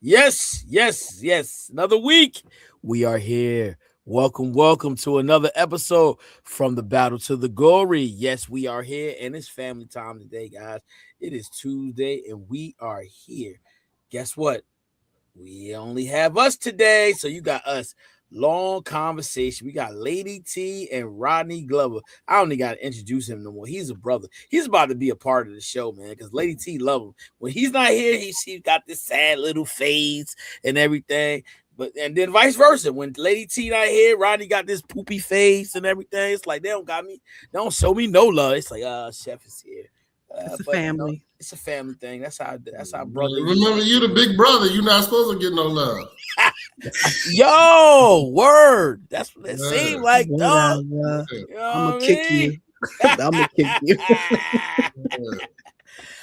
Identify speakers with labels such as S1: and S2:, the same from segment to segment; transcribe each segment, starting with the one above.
S1: Yes. Another week. We are here. Welcome to another episode from the Battle to the Glory. Yes, we are here, and it's family time today, guys. It is Tuesday, and we are here. Guess what? We only have us today, so you got us. Long conversation. We got Lady T and Rodney Glover. I don't even got to introduce him no more. He's a brother. He's about to be a part of the show, man. Because Lady T love him. When he's not here, she's got this sad little face and everything. But and then vice versa. When Lady T not here, Rodney got this poopy face and everything. It's like they don't got me. They don't show me no love. It's like, Chef is here.
S2: It's a
S1: But
S2: family.
S1: it's a family thing. That's how brother.
S3: Remember, you the big brother. You're not supposed to get no love.
S1: Yo, word. That's what it
S3: Yeah.
S1: seemed like, dog.
S2: Whatever.
S1: You know
S2: I'm
S1: what
S2: gonna
S1: I
S2: kick
S1: mean?
S2: you. I'm gonna kick you.
S3: Yeah.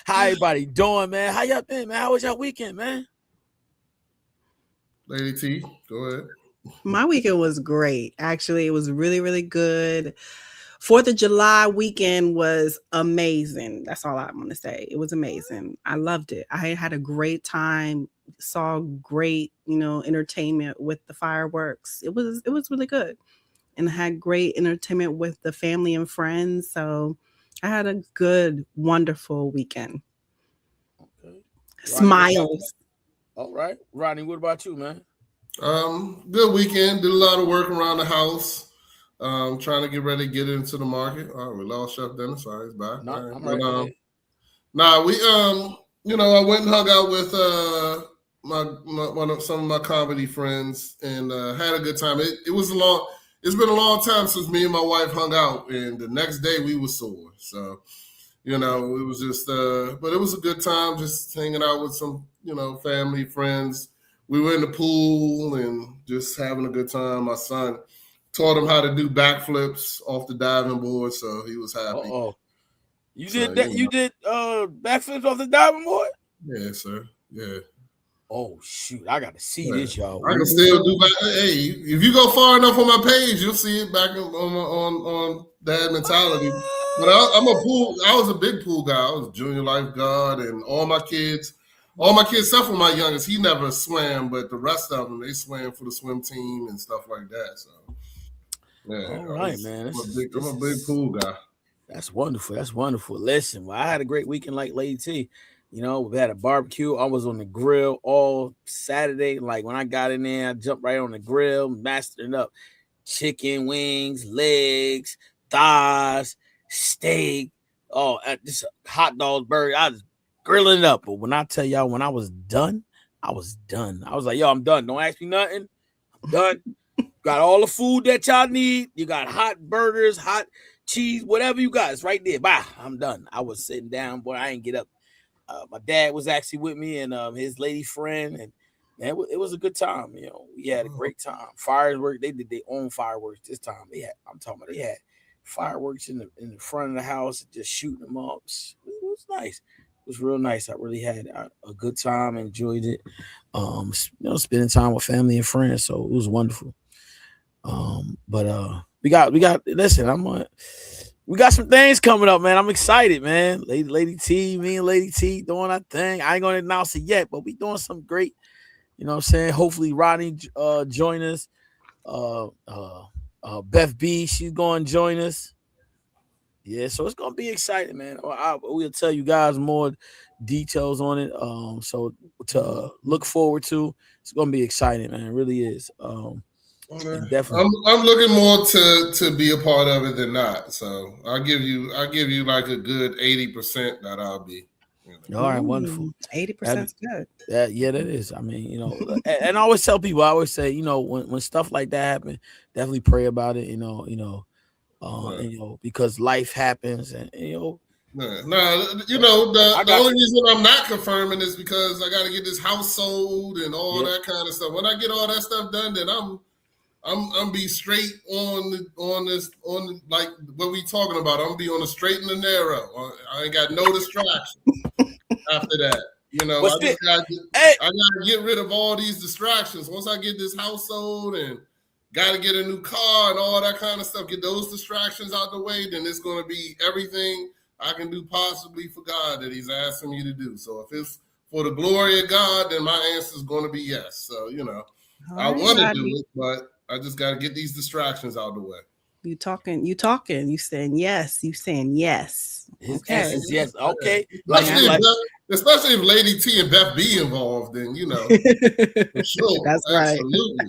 S1: How everybody doing, man? How y'all been, man? How was y'all weekend, man?
S3: Lady T, go ahead.
S2: My weekend was great. Actually, it was really, really good. 4th of July weekend was amazing. That's all I'm gonna say. It was amazing. I loved it. I had a great time. Saw great, entertainment with the fireworks. It was really good, and I had great entertainment with the family and friends. So I had a good, wonderful weekend.
S1: Okay.
S2: Smiles.
S1: All right. Rodney, what about you, man?
S3: Good weekend. Did a lot of work around the house. Trying to get ready to get into the market. Oh, we lost Chef Dennis. Sorry, he's back.
S1: No,
S3: All right.
S1: I'm
S3: But,
S1: right.
S3: we I went and hung out with some of my comedy friends and had a good time. It's been a long time since me and my wife hung out, and the next day we were sore. So, it was just but it was a good time just hanging out with some, family, friends. We were in the pool and just having a good time. My son taught him how to do backflips off the diving board, so he was happy.
S1: Oh. You
S3: So,
S1: did that? You did backflips off the diving board?
S3: Yeah, sir. Yeah.
S1: Oh shoot, I gotta see
S3: Yeah.
S1: this, y'all.
S3: I can still do back. Hey, if you go far enough on my page, you'll see it back on that mentality. But I was a big pool guy. I was junior lifeguard, and all my kids, except for my youngest, he never swam, but the rest of them, they swam for the swim team and stuff like that. So, yeah,
S1: All right, man.
S3: I'm a big pool guy.
S1: That's wonderful. That's wonderful. Listen, well, I had a great weekend like Lady T. We had a barbecue. I was on the grill all Saturday. Like when I got in there, I jumped right on the grill, mastering up chicken wings, legs, thighs, steak, just hot dogs, burger. I was grilling it up. But when I tell y'all, when I was done, I was done. I was like, yo, I'm done. Don't ask me nothing. I'm done. Got all the food that y'all need. You got hot burgers, hot cheese, whatever you got. It's right there. Bye. I'm done. I was sitting down, boy. I didn't get up. My dad was actually with me and his lady friend, and man, it was a good time. We had a great time. Fireworks, they did their own fireworks this time. They had fireworks in the front of the house, just shooting them up. It was nice. It was real nice. I really had a good time, enjoyed it. Spending time with family and friends, so it was wonderful. But we got. Listen, we got some things coming up, man. I'm excited, man. Lady T, me and Lady T doing our thing. I ain't gonna announce it yet, but we doing some great. You know what I'm saying? Hopefully Rodney join us. Beth B, she's going to join us. Yeah, so it's gonna be exciting, man. We'll tell you guys more details on it. So to look forward to. It's gonna be exciting, man. It really is.
S3: Okay.
S1: Definitely.
S3: I'm looking more to be a part of it than not. So I'll give you like a good 80% that I'll be.
S1: All right, wonderful.
S2: 80% is good.
S1: That is. I mean, and I always tell people, I always say, when stuff like that happen, definitely pray about it.
S3: Right.
S1: And, because life happens, and
S3: No, the only reason I'm not confirming is because I got to get this house sold and all that kind of stuff. When I get all that stuff done, then I'm be straight on like what we talking about. I'm be on the straight and the narrow. I ain't got no distraction after that. I gotta get rid of all these distractions. Once I get this house sold and gotta get a new car and all that kind of stuff, get those distractions out the way, then it's gonna be everything I can do possibly for God that He's asking me to do. So if it's for the glory of God, then my answer is going to be yes. So, you know, I want to do it, but I just got to get these distractions out of the way.
S2: You talking, you saying yes,
S1: His
S2: okay.
S1: answer is yes. Okay.
S3: Especially if Lady T and Beth be involved, then, you know, for sure.
S2: That's right.
S3: Absolutely.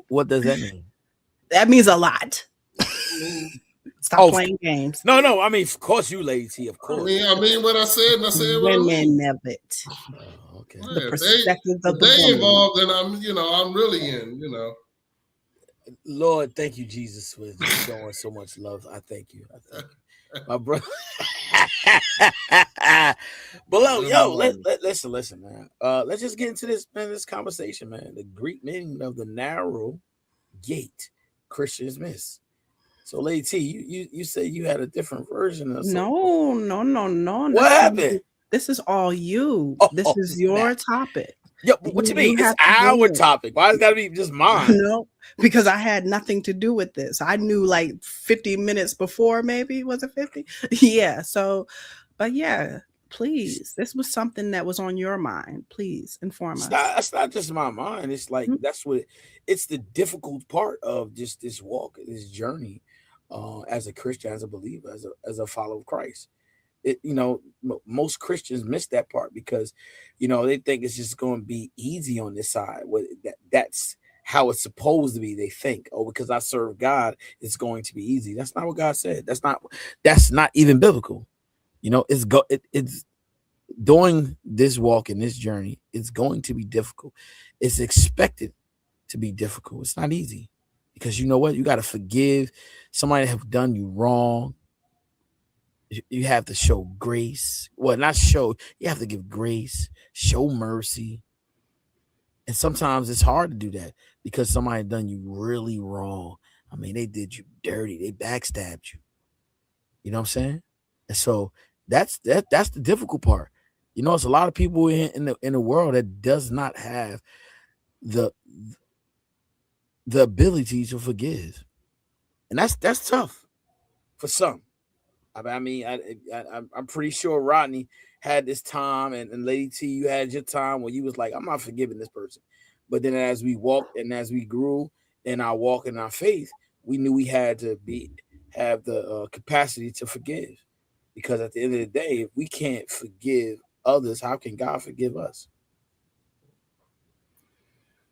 S1: What does that mean?
S2: That means a lot. Stop playing games.
S1: No. I mean, of course, you, Lady T, of course.
S3: I mean what I said, and I said what I mean.
S2: Women of it.
S1: Oh, okay.
S3: Yeah,
S2: The perspective of the
S3: they
S2: woman.
S3: involved, then I'm really in, you know.
S1: Lord, thank you, Jesus, for showing so much love. I thank you. My brother. But listen, man. Let's just get into this conversation, man. The Greek meaning of the narrow gate Christians miss. So, Lady T, you say you had a different version of something.
S2: No.
S1: What happened?
S2: This is all you. This is your topic.
S1: Yeah, what you mean? It's our topic. Why it's got to be just mine?
S2: No, because I had nothing to do with this. I knew like 50 minutes before, maybe. Was it 50? Yeah. So, but yeah, please. This was something that was on your mind. Please inform us.
S1: That's not just my mind. It's like it's the difficult part of just this walk, this journey, as a Christian, as a believer, as a follower of Christ. Most Christians miss that part because, they think it's just going to be easy on this side. That's how it's supposed to be. They think, because I serve God, it's going to be easy. That's not what God said. That's not even biblical. It's doing this walk in this journey. It's going to be difficult. It's expected to be difficult. It's not easy because you know what? You got to forgive somebody that have done you wrong. You have to show grace. Well, not show. You have to give grace, show mercy. And sometimes it's hard to do that because somebody done you really wrong. I mean, they did you dirty. They backstabbed you. You know what I'm saying? And so that's the difficult part. It's a lot of people in the world that does not have the ability to forgive. And that's tough for some. I mean, I'm pretty sure Rodney had this time, and Lady T, you had your time where you was like, I'm not forgiving this person. But then as we walked and as we grew in our walk in our faith, we knew we had to have the capacity to forgive. Because at the end of the day, if we can't forgive others, how can God forgive us?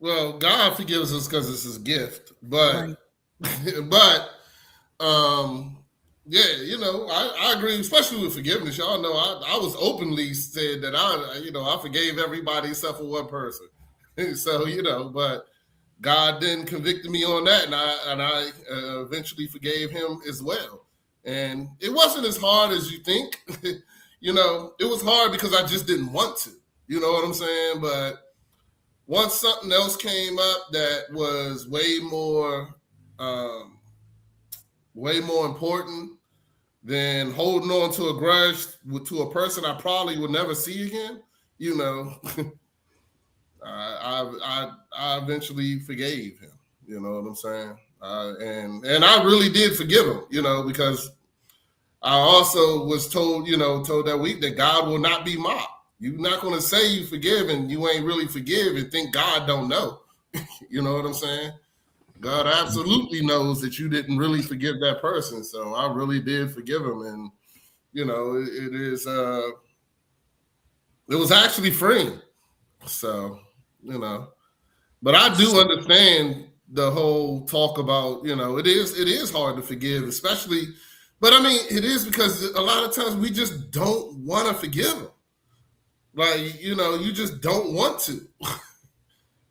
S3: Well, God forgives us because it's his gift. But, yeah, I agree, especially with forgiveness. Y'all know I was openly said that I forgave everybody except for one person. So, but God then convicted me on that, and I eventually forgave him as well. And it wasn't as hard as you think. It was hard because I just didn't want to. You know what I'm saying? But once something else came up that was way more important than holding on to a grudge to a person I probably would never see again, I eventually forgave him. You know what I'm saying? And I really did forgive him, because I also was told that week that God will not be mocked. You're not going to say you forgive and you ain't really forgive and think God don't know. You know what I'm saying? God absolutely knows that you didn't really forgive that person. So I really did forgive him. And, it was actually freeing. So, but I do understand the whole talk about, it is hard to forgive, especially, but I mean, it is because a lot of times we just don't want to forgive them. Like, you just don't want to.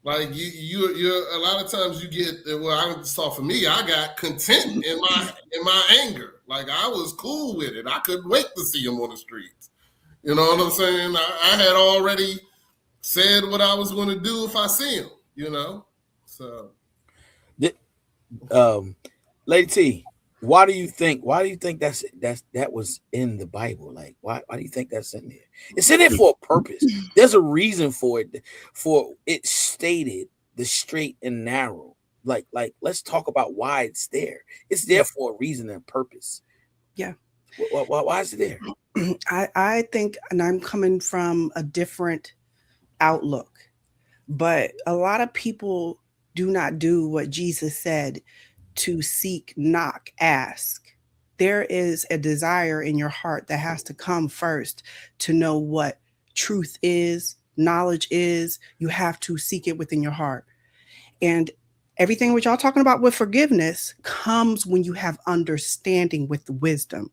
S3: Like you're a lot of times you get, well, I just talk for me, I got content in my anger. Like I was cool with it. I couldn't wait to see him on the streets. You know what I'm saying? I had already said what I was going to do if I see him, So
S1: Lady T, why do you think that was in the Bible? Like why do you think that's in there? It's in there for a purpose. There's a reason for it. For it stated the straight and narrow. Like let's talk about why it's there. It's there for a reason and purpose.
S2: Yeah.
S1: Why is it there?
S2: I think, and I'm coming from a different outlook, but a lot of people do not do what Jesus said, to seek, knock, ask. There is a desire in your heart that has to come first to know what truth is, knowledge is. You have to seek it within your heart. And everything which y'all talking about with forgiveness comes when you have understanding with wisdom.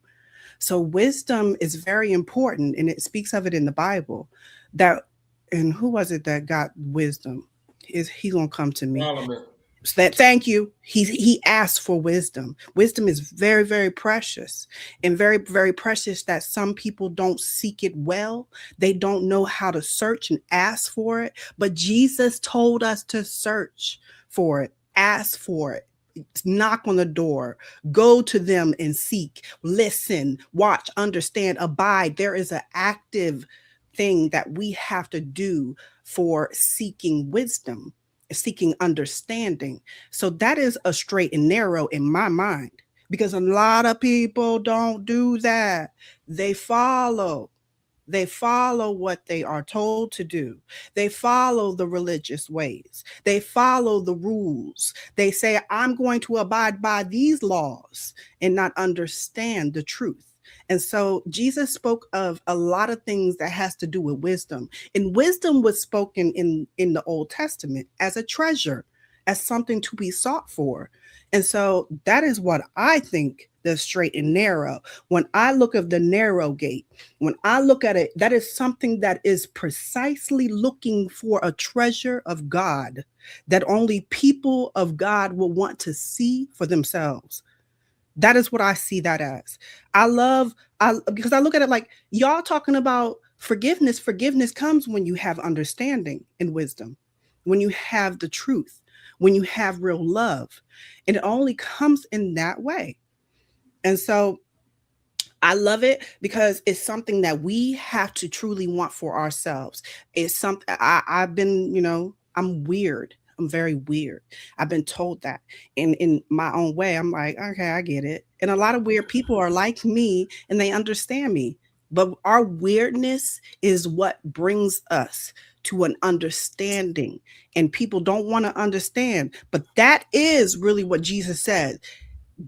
S2: So wisdom is very important, and it speaks of it in the Bible. That, and who was it that got wisdom? He's gonna come to me.
S3: Solomon.
S2: So that, thank you. He asked for wisdom. Wisdom is very, very precious, and very, very precious that some people don't seek it well. They don't know how to search and ask for it. But Jesus told us to search for it, ask for it, knock on the door, go to them and seek, listen, watch, understand, abide. There is an active thing that we have to do for seeking wisdom, seeking understanding. So that is a straight and narrow in my mind, because a lot of people don't do that. They follow what they are told to do. They follow the religious ways. They follow the rules. They say, I'm going to abide by these laws, and not understand the truth. And so Jesus spoke of a lot of things that has to do with wisdom. And wisdom was spoken in the Old Testament as a treasure, as something to be sought for. And so that is what I think the straight and narrow. When I look at the narrow gate, when I look at it, that is something that is precisely looking for a treasure of God that only people of God will want to see for themselves. That is what I see that as. Because I look at it like, y'all talking about forgiveness. Forgiveness comes when you have understanding and wisdom, when you have the truth, when you have real love. And it only comes in that way. And so I love it because it's something that we have to truly want for ourselves. It's something I've been, I'm weird. I'm very weird. I've been told that in my own way. I'm like, okay, I get it. And a lot of weird people are like me and they understand me. But our weirdness is what brings us to an understanding. And people don't want to understand. But that is really what Jesus said.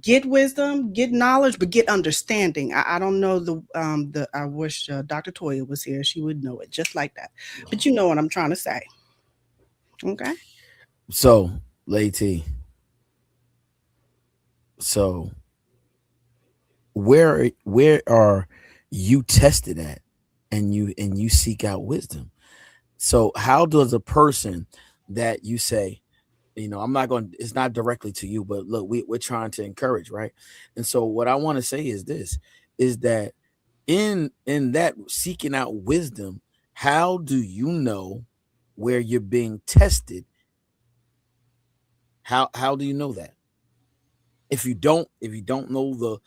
S2: Get wisdom, get knowledge, but get understanding. I don't know I wish Dr. Toya was here. She would know it just like that. But you know what I'm trying to say. Okay.
S1: So, Lady, so where are you tested at, and you seek out wisdom? So how does a person that you say, I'm not going, it's not directly to you, but look, we're trying to encourage, right? And so what I want to say is this, is that in that seeking out wisdom, how do you know where you're being tested? How do you know that? If you don't know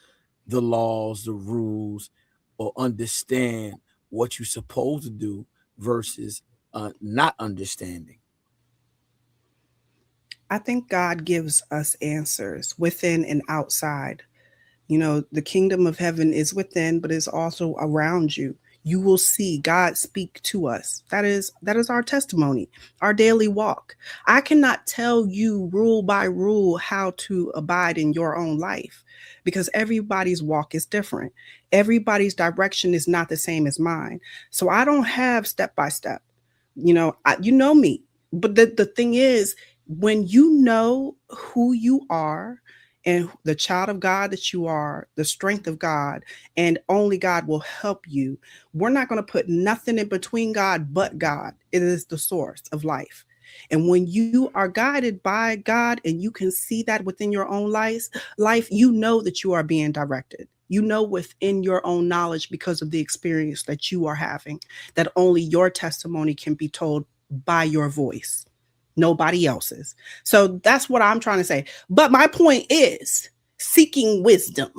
S1: the laws, the rules, or understand what you're supposed to do versus not understanding.
S2: I think God gives us answers within and outside. The kingdom of heaven is within, but is also around you. You will see God speak to us. That is our testimony, our daily walk. I cannot tell you rule by rule how to abide in your own life, because everybody's walk is different. Everybody's direction is not the same as mine. So I don't have step by step. You know me. But the thing is, when you know who you are and the child of God that you are, the strength of God, and only God will help you. We're not going to put nothing in between God but God. It is the source of life. And when you are guided by God and you can see that within your own life, you know that you are being directed. You know within your own knowledge, because of the experience that you are having, that only your testimony can be told by your voice. Nobody else's. So that's what I'm trying to say. But my point is seeking wisdom.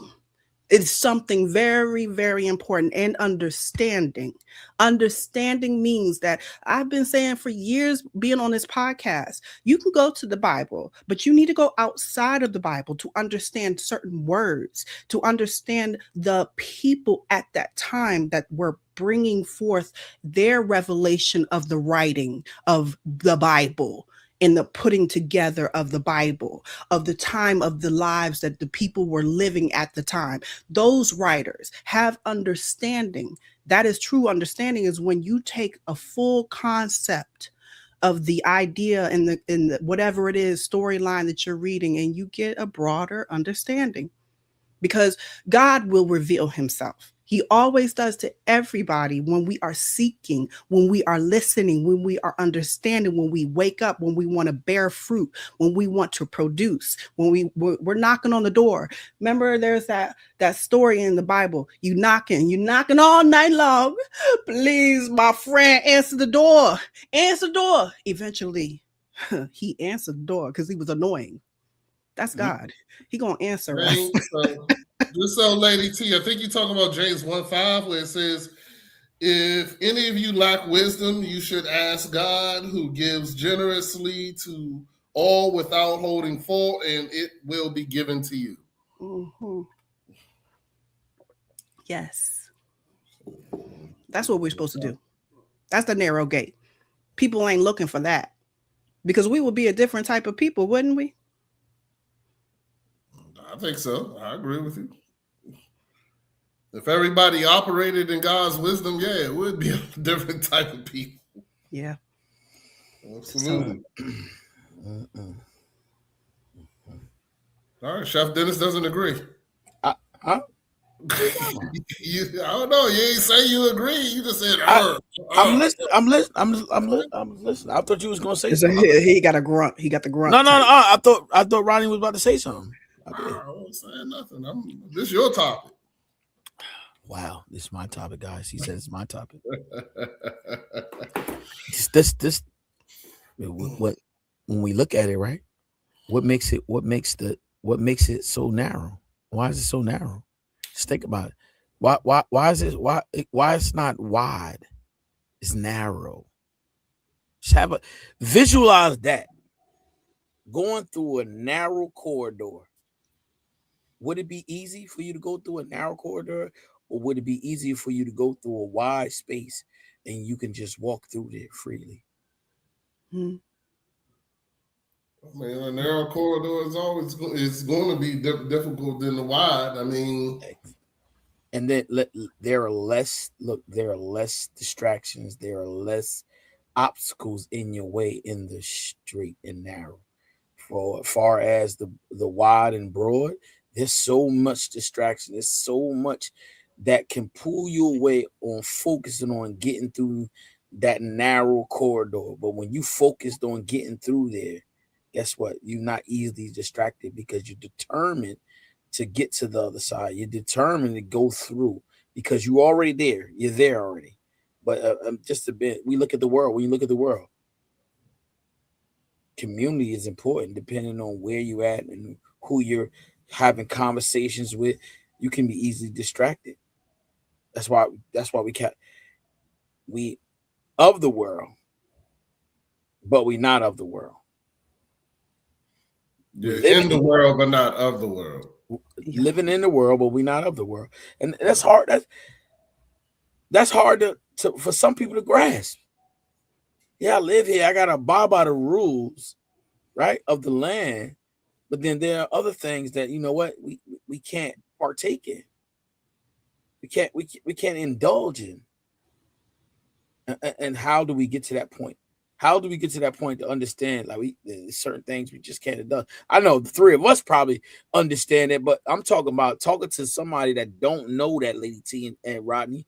S2: It's something very, very important. And understanding. Understanding means that I've been saying for years, being on this podcast, you can go to the Bible, but you need to go outside of the Bible to understand certain words, to understand the people at that time that were bringing forth their revelation of the writing of the Bible, in the putting together of the Bible, of the time of the lives that the people were living at the time. Those writers have understanding. That is true understanding, is when you take a full concept of the idea and the whatever it is storyline that you're reading, and you get a broader understanding, because God will reveal himself. He always does to everybody when we are seeking, when we are listening, when we are understanding, when we wake up, when we want to bear fruit, when we want to produce, when we're knocking on the door. Remember, there's that story in the Bible. You knocking all night long. Please, my friend, answer the door. Answer the door. Eventually, he answered the door because he was annoying. That's God. He gonna answer us.
S3: Just so, Lady T, I think you're talking about James 1:5, where it says, if any of you lack wisdom, you should ask God, who gives generously to all without holding fault, and it will be given to you.
S2: Mm-hmm. Yes. That's what we're supposed to do. That's the narrow gate. People ain't looking for that, because we would be a different type of people, wouldn't we?
S3: I think so. I agree with you. If everybody operated in God's wisdom, yeah, it would be a different type of people.
S2: Yeah.
S3: Absolutely. All right, Chef Dennis doesn't agree.
S1: Huh?
S3: I don't know. You ain't say you agree. You just said,
S1: I'm listening. I'm listening. I thought you was gonna say something.
S2: He got a grunt. He got the grunt.
S1: No. I thought Ronnie was about to say something.
S3: I wasn't saying nothing. This is your topic.
S1: Wow, this is my topic, guys. He said it's my topic. This what when we look at it, right? What makes it so narrow? Why is it so narrow? Just think about it. Why is it why it's not wide? It's narrow. Just visualize that. Going through a narrow corridor. Would it be easy for you to go through a narrow corridor, or would it be easier for you to go through a wide space and you can just walk through there freely?
S3: I mean, a narrow corridor is always going to be difficult than the wide. I mean,
S1: and then there are less distractions. There are less obstacles in your way in the straight and narrow. For as far as the wide and broad, there's so much distraction. There's so much that can pull you away on focusing on getting through that narrow corridor. But when you focused on getting through there, guess what? You're not easily distracted because you're determined to get to the other side. You're determined to go through because you're already there. You're there already. But just a bit, we look at the world. When you look at the world, community is important depending on where you're at and who you're having conversations with. You can be easily distracted. That's why we of the world, but we not of the world.
S3: You're in the world, but not of the world.
S1: Living in the world, but we not of the world. And that's hard. That's hard to for some people to grasp. Yeah, I live here. I got to abide by the rules, right, of the land. But then there are other things that, you know what, we can't partake in. We can't indulge in. And how do we get to that point? How do we get to that point to understand like certain things we just can't indulge? I know the three of us probably understand it, but I'm talking to somebody that don't know that, Lady T and Rodney,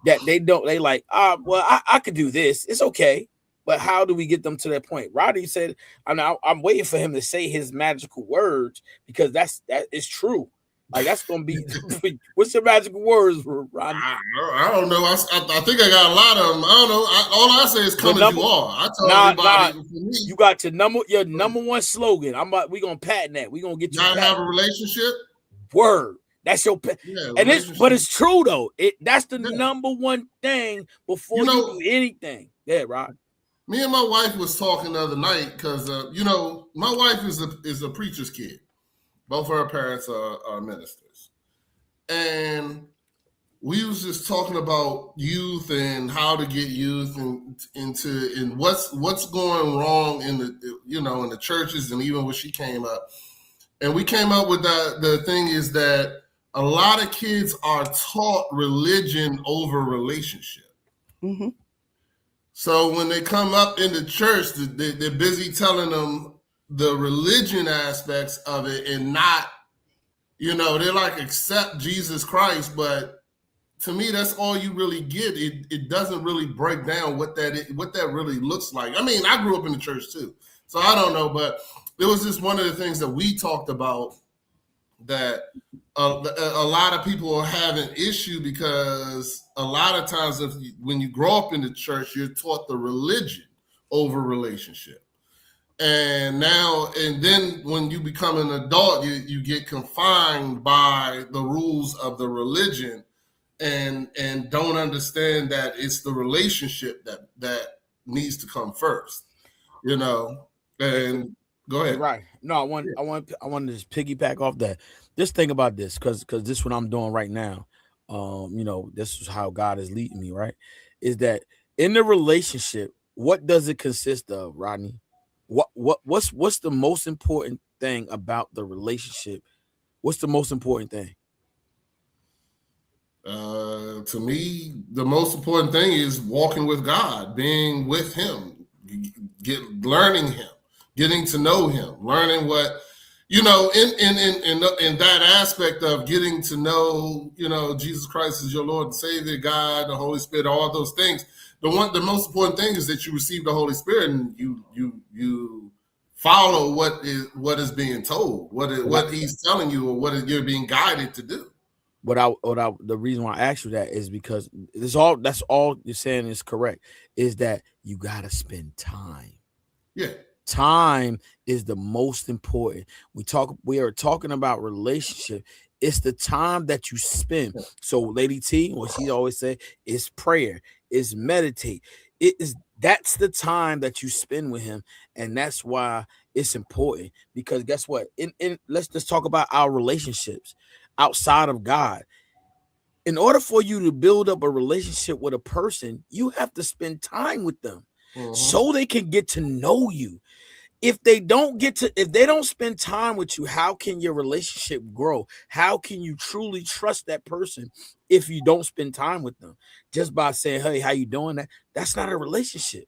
S1: that they like, well, I could do this. It's okay. But how do we get them to that point? Rodney said, I'm waiting for him to say his magical words because that is true. Like that's gonna be. What's your magical words, Rodney?
S3: I don't know. I think I got a lot of them. I don't know. All I say is "Come as you are." I told everybody.
S1: You got your number one slogan. We gonna patent that. We gonna get you.
S3: Not have a relationship.
S1: Word. That's your
S3: Yeah,
S1: and it's true though. That's the number one thing before you do anything. Yeah, Rod.
S3: Me and my wife was talking the other night because my wife is a preacher's kid. Both of her parents are ministers, and we was just talking about youth and how to get youth into what's going wrong in the churches, and even when she came up, and we came up with the thing is that a lot of kids are taught religion over relationship.
S2: Mm-hmm.
S3: So when they come up in the church, they're busy telling them the religion aspects of it, and not, they're like, accept Jesus Christ, but to me, that's all you really get. It doesn't really break down what that really looks like. I mean, I grew up in the church too, so I don't know, but it was just one of the things that we talked about, that a lot of people have an issue because a lot of times when you grow up in the church, you're taught the religion over relationship. And then when you become an adult, you get confined by the rules of the religion and don't understand that it's the relationship that needs to come first, and go ahead.
S1: Right. No, I want to just piggyback off that. Just think about this, because this is what I'm doing right now. This is how God is leading me, right? Is that in the relationship, what does it consist of, Rodney? What's the most important thing about the relationship? What's the most important thing?
S3: To me, the most important thing is walking with God, being with Him, learning Him, getting to know Him, learning what, in that aspect of getting to know, Jesus Christ is your Lord and Savior, God, the Holy Spirit, all those things. The most important thing is that you receive the Holy Spirit and you follow what is being told, what He's telling you, or you're being guided to do.
S1: The reason why I asked you that is because that's all you're saying is correct, is that you got to spend time.
S3: Yeah.
S1: Time is the most important. We are talking about relationship. It's the time that you spend. So Lady T, what she always say is prayer, is meditate. That's the time that you spend with Him. And that's why it's important, because guess what? Let's just talk about our relationships outside of God. In order for you to build up a relationship with a person, you have to spend time with them, so they can get to know you. If they don't spend time with you, how can your relationship grow? How can you truly trust that person if you don't spend time with them? Just by saying, hey, how you doing? That's not a relationship.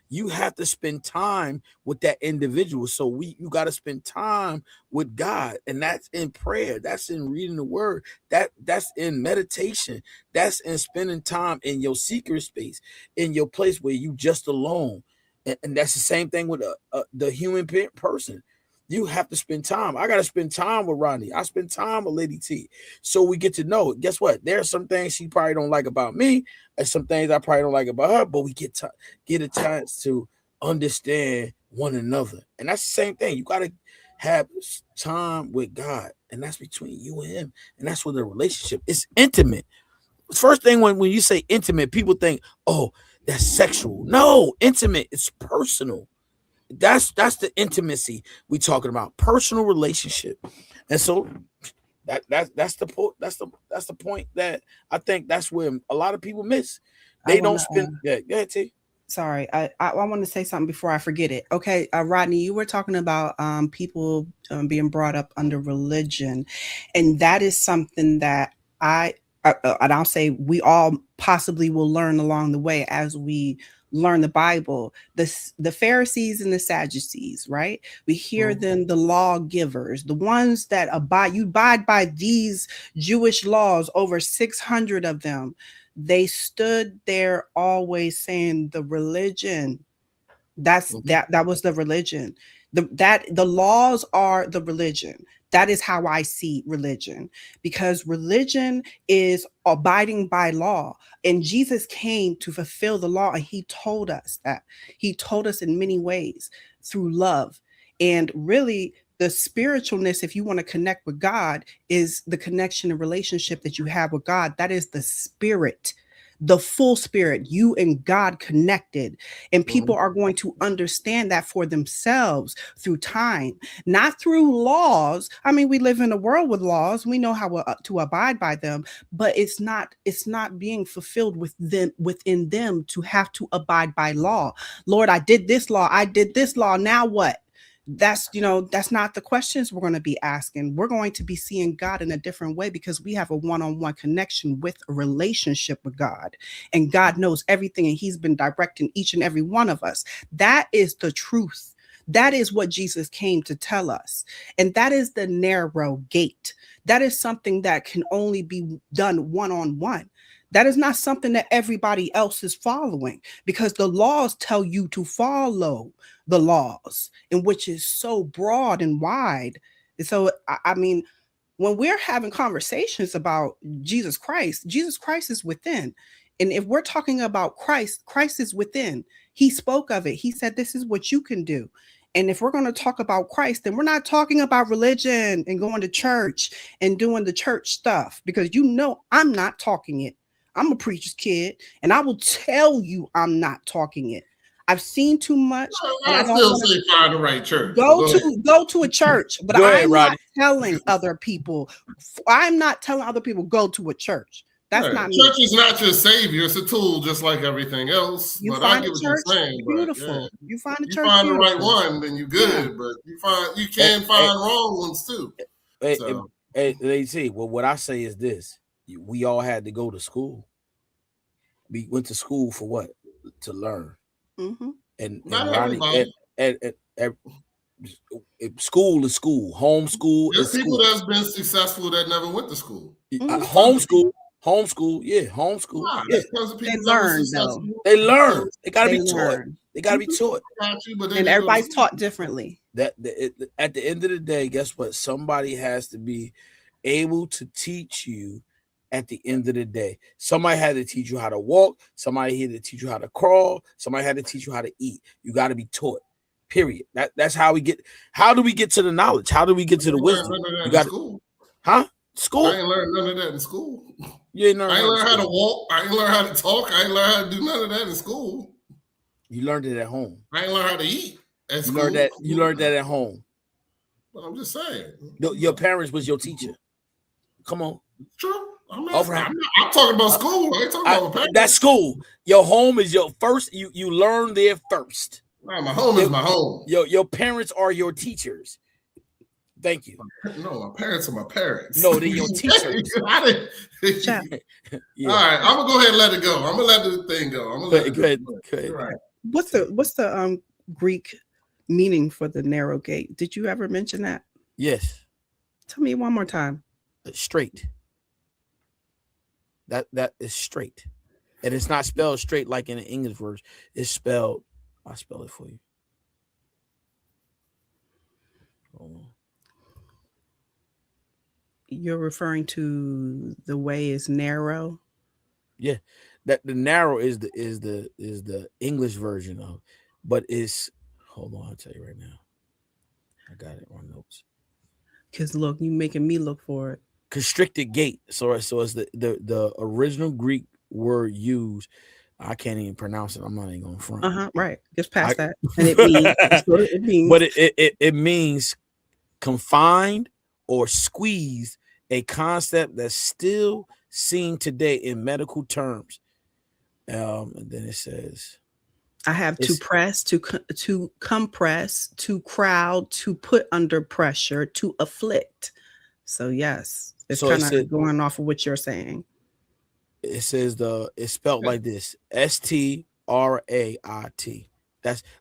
S1: You have to spend time with that individual. So you got to spend time with God, and that's in prayer. That's in reading the word. That's in meditation. That's in spending time in your secret space, in your place where you just alone. And that's the same thing with the human person. You have to spend time. I got to spend time with Rodney. I spend time with Lady T. So we get to know. Guess what? There are some things she probably don't like about me, and some things I probably don't like about her, but we get a chance to understand one another. And that's the same thing. You got to have time with God, and that's between you and Him. And that's where the relationship is intimate. First thing when you say intimate, people think, oh, that's sexual. No, intimate. It's personal. That's the intimacy we talking about. Personal relationship. And so that's the point. That's the point that I think that's where a lot of people miss. They don't spend. Yeah, go ahead, T.
S2: Sorry, I want to say something before I forget it. Okay, Rodney, you were talking about people being brought up under religion, and that is something that and I'll say we all possibly will learn along the way as we learn the Bible. The Pharisees and the Sadducees, right? We hear them, the lawgivers, the ones that abide by these Jewish laws, over 600 of them. They stood there always saying the religion. That was the religion. The laws are the religion. That is how I see religion, because religion is abiding by law. And Jesus came to fulfill the law. And He told us that. He told us in many ways through love. And really, The spiritualness, if you want to connect with God, is the connection and relationship that you have with God. That is the spirit, the full spirit, you and God connected. And people are going to understand that for themselves through time, not through laws. I mean, we live in a world with laws. We know how to abide by them, but it's not being fulfilled within them to have to abide by law. Lord, I did this law. I did this law. Now what? That's not the questions we're going to be asking. We're going to be seeing God in a different way because we have a one-on-one connection with a relationship with God, and God knows everything, and he's been directing each and every one of us. That is the truth. That is what Jesus came to tell us. And that is the narrow gate. That is something that can only be done one-on-one. That is not something that everybody else is following, because the laws tell you to follow the laws, in which is so broad and wide. And so, I mean, when we're having conversations about Jesus Christ is within. And if we're talking about Christ is within. He spoke of it. He said, this is what you can do. And if we're going to talk about Christ, then we're not talking about religion and going to church and doing the church stuff, because I'm not talking it. I'm a preacher's kid, and I will tell you I'm not talking it. I've seen too much.
S3: I still say find the right church.
S2: Go to a church, but I'm not telling other people. I'm not telling other people go to a church. That's not me.
S3: Church is not your savior. It's a tool, just like everything else.
S2: You
S3: but
S2: find
S3: I get
S2: a
S3: what
S2: church
S3: you're saying.
S2: beautiful.
S3: Yeah.
S2: You find a church.
S3: You find
S2: beautiful.
S3: the right one, then you're good. Yeah. But you can find wrong ones too.
S1: They see. Well, what I say is this: we all had to go to school. We went to school for what? To learn.
S2: Mm-hmm.
S1: And school is school. Homeschool
S3: There's
S1: is
S3: people
S1: school.
S3: that's been successful that never went to school.
S1: Homeschool. Yeah, homeschool.
S3: Nah,
S1: yeah.
S2: They learn, though.
S1: They learn. They gotta be taught. They gotta be taught.
S2: And everybody's taught differently.
S1: At the end of the day, guess what? Somebody has to be able to teach you. At the end of the day, somebody had to teach you how to walk. Somebody had to teach you how to crawl. Somebody had to teach you how to eat. You got to be taught. Period. That's how we get. How do we get to the knowledge? How do we get to the wisdom? You got
S3: school.
S1: Huh? School?
S3: I ain't learned none of that in school.
S1: You ain't
S3: I ain't learned how to walk. I ain't learned how to talk. I ain't learned how to do none of that in school.
S1: You learned it at home.
S3: I ain't learned how to eat at school.
S1: You learned that at home.
S3: Well, I'm just saying.
S1: Your parents was your teacher. Come on.
S3: True. I'm talking about school. I ain't talking about
S1: that's school. Your home is your first. You learn there first.
S3: Nah, my home is my home.
S1: Your parents are your teachers. Thank you.
S3: No, my parents are my parents.
S1: No, they're your teachers.
S3: Yeah. All right, I'm gonna go ahead and let it go. I'm gonna let the thing go. I'm gonna let it go.
S1: Go ahead.
S3: Right.
S2: What's the Greek meaning for the narrow gate? Did you ever mention that?
S1: Yes.
S2: Tell me one more time.
S1: Straight. That is straight, and it's not spelled straight like in the English verse. It's spelled. I'll spell it for you.
S2: You're referring to the way is narrow.
S1: Yeah, that the narrow is the English version of, but it's. Hold on, I'll tell you right now. I got it on notes.
S2: Because look, you making me look for it.
S1: Constricted gate. So it's the original Greek word used. I can't even pronounce it. I'm not even going to front.
S2: Right. Just past that. And it means.
S1: But it means confined or squeezed, a concept that's still seen today in medical terms. And then it says,
S2: I have to press, to compress, to crowd, to put under pressure, to afflict. So yes, it's kind of going off of what you're saying.
S1: It says it's spelled like this: Strait.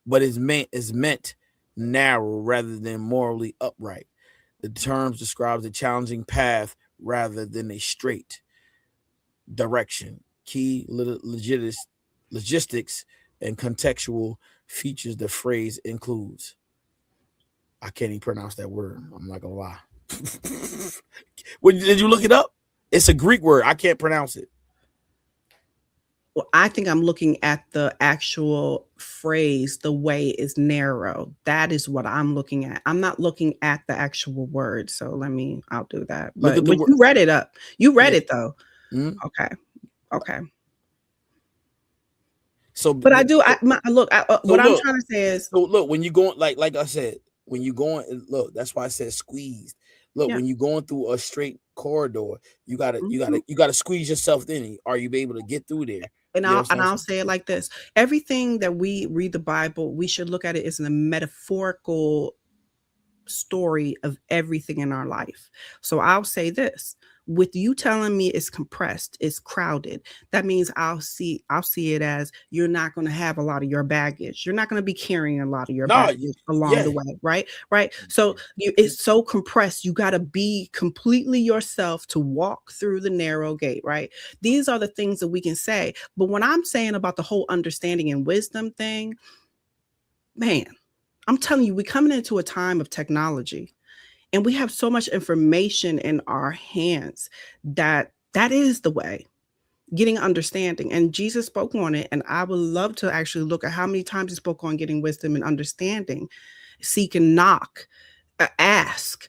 S1: But it's meant narrow rather than morally upright. The terms describes a challenging path rather than a straight direction. Key logistics and contextual features the phrase includes. I can't even pronounce that word. I'm not gonna lie. Did you look it up? It's a Greek word. I can't pronounce it.
S2: Well, I think I'm looking at the actual phrase, the way is narrow. That is what I'm looking at. I'm not looking at the actual word. So I'll do that.
S1: Look
S2: But
S1: at the word.
S2: you read it up. You read
S1: Yeah.
S2: it though.
S1: Mhm.
S2: Okay.
S1: So,
S2: But I do. What I'm
S1: look,
S2: trying to say is,
S1: so look, when you going like I said, when you going, look, that's why I said squeezed. Look,
S2: Yeah.
S1: when you going through a straight corridor, you
S2: Mhm.
S1: gotta squeeze yourself in. Are you able to get through there?
S2: And
S1: You know
S2: I'll
S1: what I'm
S2: and I'll
S1: saying?
S2: say it like this: everything that we read the Bible, we should look at it as a metaphorical story of everything in our life. So I'll say this: with you telling me it's compressed, it's crowded, that means I'll see it as you're not going to have a lot of your baggage. You're not going to be carrying a lot of your
S1: No,
S2: baggage along
S1: yeah.
S2: the way, right? Right. So it's so compressed. You got to be completely yourself to walk through the narrow gate, right? These are the things that we can say. But when I'm saying about the whole understanding and wisdom thing, man, I'm telling you, we're coming into a time of technology and we have so much information in our hands that is the way, getting understanding. And Jesus spoke on it. And I would love to actually look at how many times he spoke on getting wisdom and understanding, seek and knock, ask,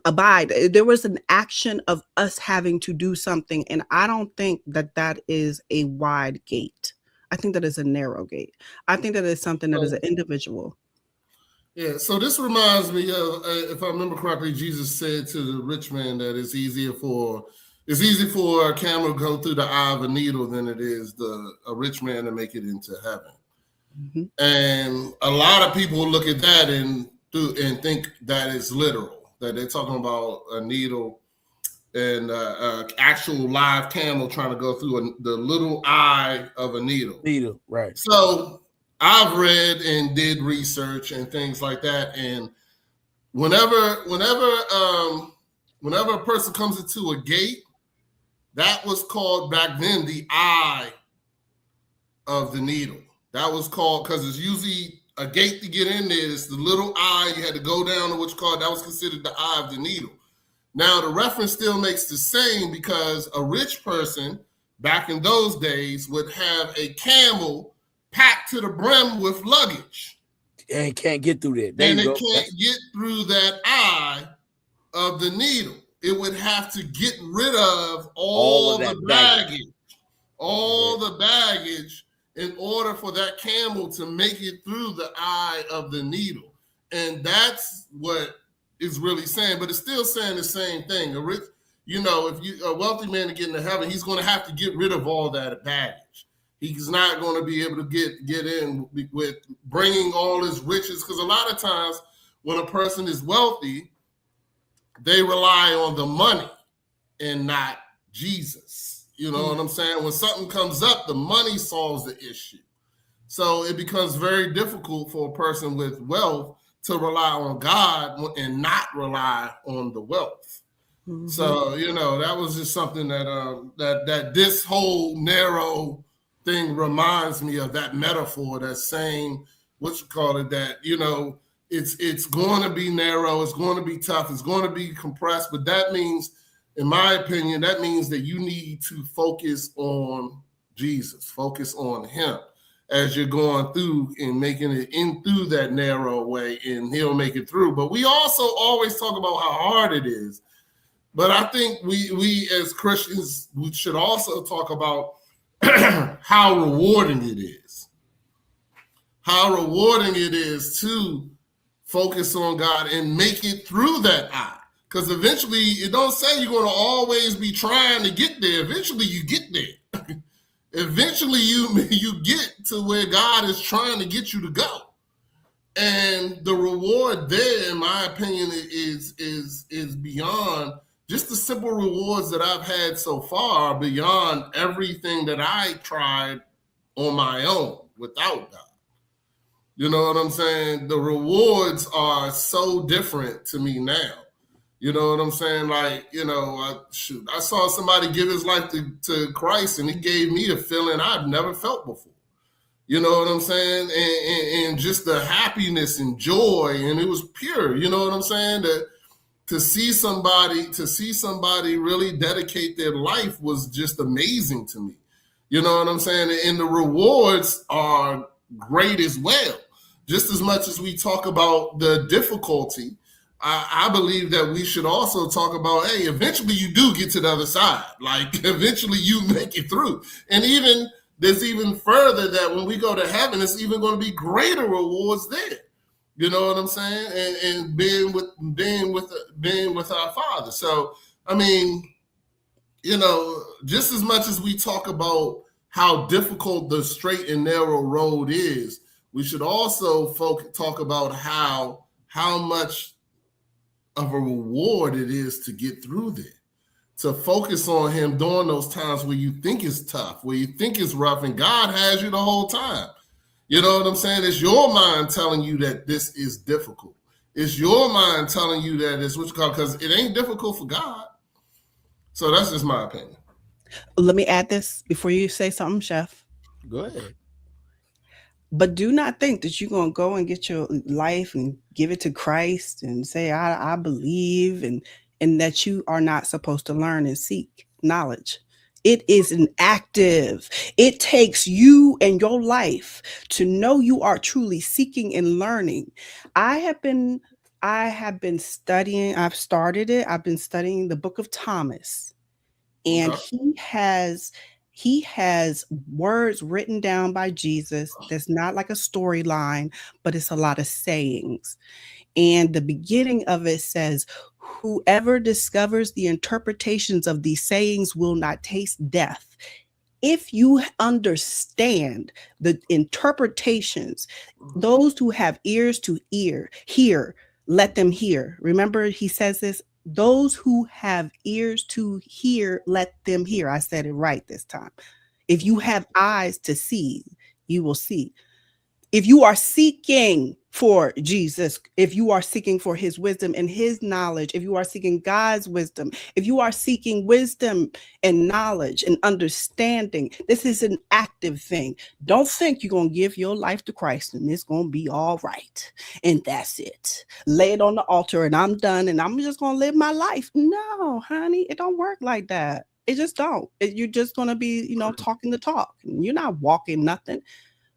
S2: abide. There was an action of us having to do something. And I don't think that is a wide gate. I think that is a narrow gate. I think that is something that is an individual.
S3: Yeah, so this reminds me of, if I remember correctly, Jesus said to the rich man that it's easy for a camel to go through the eye of a needle than it is a rich man to make it into heaven.
S2: Mm-hmm.
S3: And a lot of people look at that and think that is literal, that they're talking about a needle and actual live camel trying to go through the little eye of a needle.
S1: Needle, right.
S3: So I've read and did research and things like that. And whenever a person comes into a gate, that was called back then the eye of the needle. That was called, because it's usually a gate to get in there. It's the little eye. You had to go down to what's called, that was considered the eye of the needle. Now, the reference still makes the same, because a rich person back in those days would have a camel packed to the brim with luggage.
S1: And can't get through there.
S3: And it can't get through that eye of the needle. It would have to get rid of all the baggage, the baggage in order for that camel to make it through the eye of the needle. And that's what is really saying, but it's still saying the same thing. If a wealthy man to get into heaven, he's going to have to get rid of all that baggage. He's not going to be able to get in with bringing all his riches, because a lot of times when a person is wealthy, they rely on the money and not Jesus. You know what I'm saying? When something comes up, the money solves the issue. So it becomes very difficult for a person with wealth to rely on God and not rely on the wealth. Mm-hmm. So, that was just something that this whole narrow thing reminds me of, that metaphor that's saying, that, it's going to be narrow, it's going to be tough, it's going to be compressed, but that means, in my opinion, that means that you need to focus on Jesus, focus on him as you're going through and making it in through that narrow way, and he'll make it through. But we also always talk about how hard it is. But I think we as Christians, we should also talk about how rewarding it is. How rewarding it is to focus on God and make it through that eye. Because eventually, it don't say you're going to always be trying to get there. Eventually, you get there. Eventually, you get to where God is trying to get you to go. And the reward there, in my opinion, is beyond just the simple rewards that I've had so far, beyond everything that I tried on my own without God. You know what I'm saying? The rewards are so different to me now. You know what I'm saying? Like, I saw somebody give his life to Christ, and he gave me a feeling I've never felt before. You know what I'm saying? And just the happiness and joy, and it was pure. You know what I'm saying? To see somebody really dedicate their life was just amazing to me. You know what I'm saying? And the rewards are great as well. Just as much as we talk about the difficulty, I believe that we should also talk about, hey, eventually you do get to the other side. Like, eventually you make it through. And even there's even further that when we go to heaven, it's even going to be greater rewards there. You know what I'm saying? And being with our Father. So, I mean, you know, just as much as we talk about how difficult the straight and narrow road is, we should also talk about how much of a reward it is to get through there. To focus on him during those times where you think it's tough, where you think it's rough, and God has you the whole time. You know what I'm saying? It's your mind telling you that this is difficult. It's your mind telling you that it's because it ain't difficult for God. So that's just my opinion.
S2: Let me add this before you say something, Chef.
S1: Go ahead.
S2: But do not think that you're going to go and get your life and give it to Christ and say, I believe, and that you are not supposed to learn and seek knowledge. It is an active. It takes you and your life to know you are truly seeking and learning. I have been studying. I've started it. I've been studying the book of Thomas, and he has words written down by Jesus that's not like a storyline, but it's a lot of sayings. And the beginning of it says, whoever discovers the interpretations of these sayings will not taste death. If you understand the interpretations, those who have ears to hear, let them hear. Remember, he says this, those who have ears to hear, let them hear. I said it right this time. If you have eyes to see, you will see. If you are seeking for Jesus, if you are seeking for his wisdom and his knowledge, if you are seeking God's wisdom, if you are seeking wisdom and knowledge and understanding, this is an active thing. Don't think you're going to give your life to Christ and it's going to be all right. And that's it. Lay it on the altar and I'm done and I'm just going to live my life. No, honey, it don't work like that. It just don't. You're just going to be, talking the talk. You're not walking nothing.